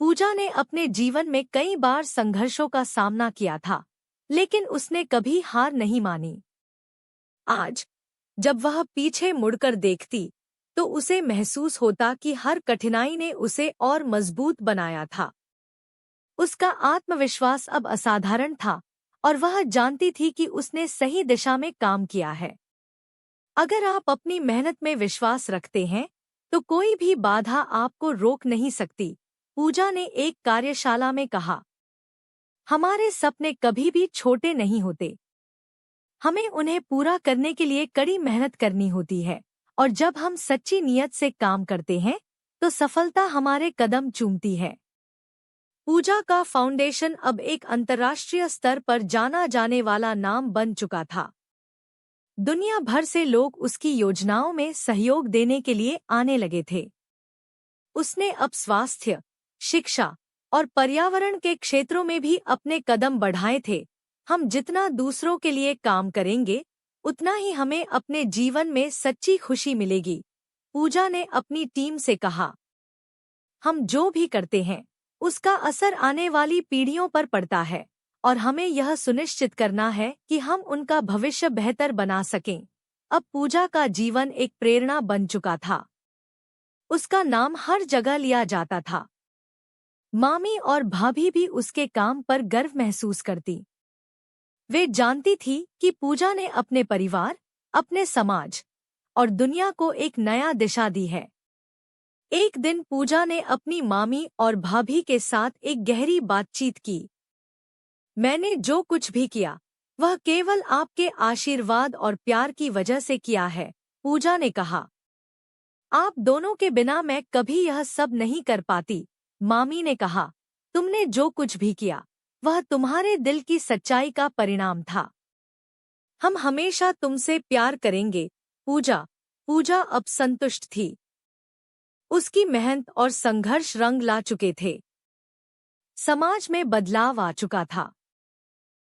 पूजा ने अपने जीवन में कई बार संघर्षों का सामना किया था, लेकिन उसने कभी हार नहीं मानी। आज जब वह पीछे मुड़कर देखती, तो उसे महसूस होता कि हर कठिनाई ने उसे और मजबूत बनाया था। उसका आत्मविश्वास अब असाधारण था और वह जानती थी कि उसने सही दिशा में काम किया है। अगर आप अपनी मेहनत में विश्वास रखते हैं, तो कोई भी बाधा आपको रोक नहीं सकती, पूजा ने एक कार्यशाला में कहा। हमारे सपने कभी भी छोटे नहीं होते। हमें उन्हें पूरा करने के लिए कड़ी मेहनत करनी होती है और जब हम सच्ची नीयत से काम करते हैं, तो सफलता हमारे कदम चूमती है। पूजा का फाउंडेशन अब एक अंतर्राष्ट्रीय स्तर पर जाना जाने वाला नाम बन चुका था। दुनिया भर से लोग उसकी योजनाओं में सहयोग देने के लिए आने लगे थे। उसने अब स्वास्थ्य, शिक्षा और पर्यावरण के क्षेत्रों में भी अपने कदम बढ़ाए थे। हम जितना दूसरों के लिए काम करेंगे, उतना ही हमें अपने जीवन में सच्ची खुशी मिलेगी, पूजा ने अपनी टीम से कहा। हम जो भी करते हैं, उसका असर आने वाली पीढ़ियों पर पड़ता है और हमें यह सुनिश्चित करना है कि हम उनका भविष्य बेहतर बना सकें। अब पूजा का जीवन एक प्रेरणा बन चुका था। उसका नाम हर जगह लिया जाता था। मामी और भाभी भी उसके काम पर गर्व महसूस करती। वे जानती थी कि पूजा ने अपने परिवार, अपने समाज और दुनिया को एक नया दिशा दी है। एक दिन पूजा ने अपनी मामी और भाभी के साथ एक गहरी बातचीत की। मैंने जो कुछ भी किया, वह केवल आपके आशीर्वाद और प्यार की वजह से किया है, पूजा ने कहा। आप दोनों के बिना मैं कभी यह सब नहीं कर पाती, मामी ने कहा। तुमने जो कुछ भी किया, वह तुम्हारे दिल की सच्चाई का परिणाम था। हम हमेशा तुमसे प्यार करेंगे, पूजा। पूजा अब संतुष्ट थी। उसकी मेहनत और संघर्ष रंग ला चुके थे। समाज में बदलाव आ चुका था।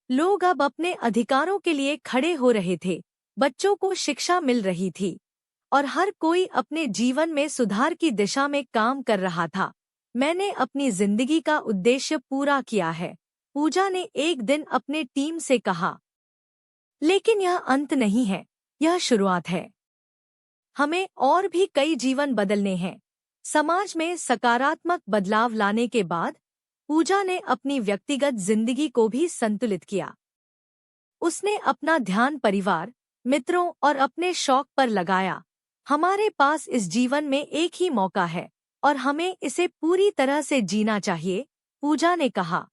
लोग अब अपने अधिकारों के लिए खड़े हो रहे थे, बच्चों को शिक्षा मिल रही थी और हर कोई अपने जीवन में सुधार की दिशा में काम कर रहा था। मैंने अपनी जिंदगी का उद्देश्य पूरा किया है, पूजा ने एक दिन अपने टीम से कहा। लेकिन यह अंत नहीं है, यह शुरुआत है। हमें और भी कई जीवन बदलने हैं। समाज में सकारात्मक बदलाव लाने के बाद पूजा ने अपनी व्यक्तिगत जिंदगी को भी संतुलित किया। उसने अपना ध्यान परिवार, मित्रों और अपने शौक पर लगाया। हमारे पास इस जीवन में एक ही मौका है और हमें इसे पूरी तरह से जीना चाहिए, पूजा ने कहा।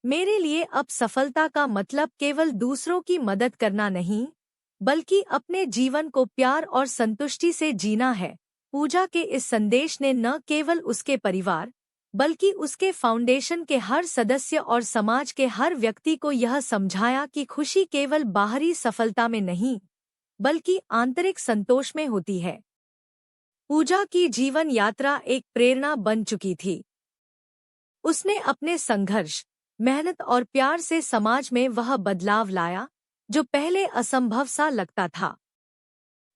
मेरे लिए अब सफलता का मतलब केवल दूसरों की मदद करना नहीं, बल्कि अपने जीवन को प्यार और संतुष्टि से जीना है। पूजा के इस संदेश ने न केवल उसके परिवार, बल्कि उसके फाउंडेशन के हर सदस्य और समाज के हर व्यक्ति को यह समझाया कि खुशी केवल बाहरी सफलता में नहीं, बल्कि आंतरिक संतोष में होती है। पूजा की जीवन यात्रा एक प्रेरणा बन चुकी थी। उसने अपने संघर्ष, मेहनत और प्यार से समाज में वह बदलाव लाया जो पहले असंभव सा लगता था।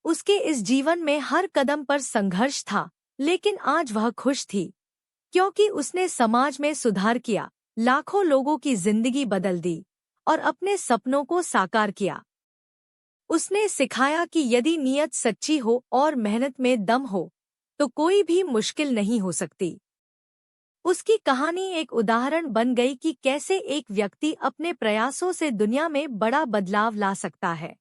उसके इस जीवन में हर कदम पर संघर्ष था, लेकिन आज वह खुश थी, क्योंकि उसने समाज में सुधार किया, लाखों लोगों की जिंदगी बदल दी और अपने सपनों को साकार किया। उसने सिखाया कि यदि नीयत सच्ची हो और मेहनत में दम हो, तो कोई भी मुश्किल नहीं हो सकती। उसकी कहानी एक उदाहरण बन गई कि कैसे एक व्यक्ति अपने प्रयासों से दुनिया में बड़ा बदलाव ला सकता है।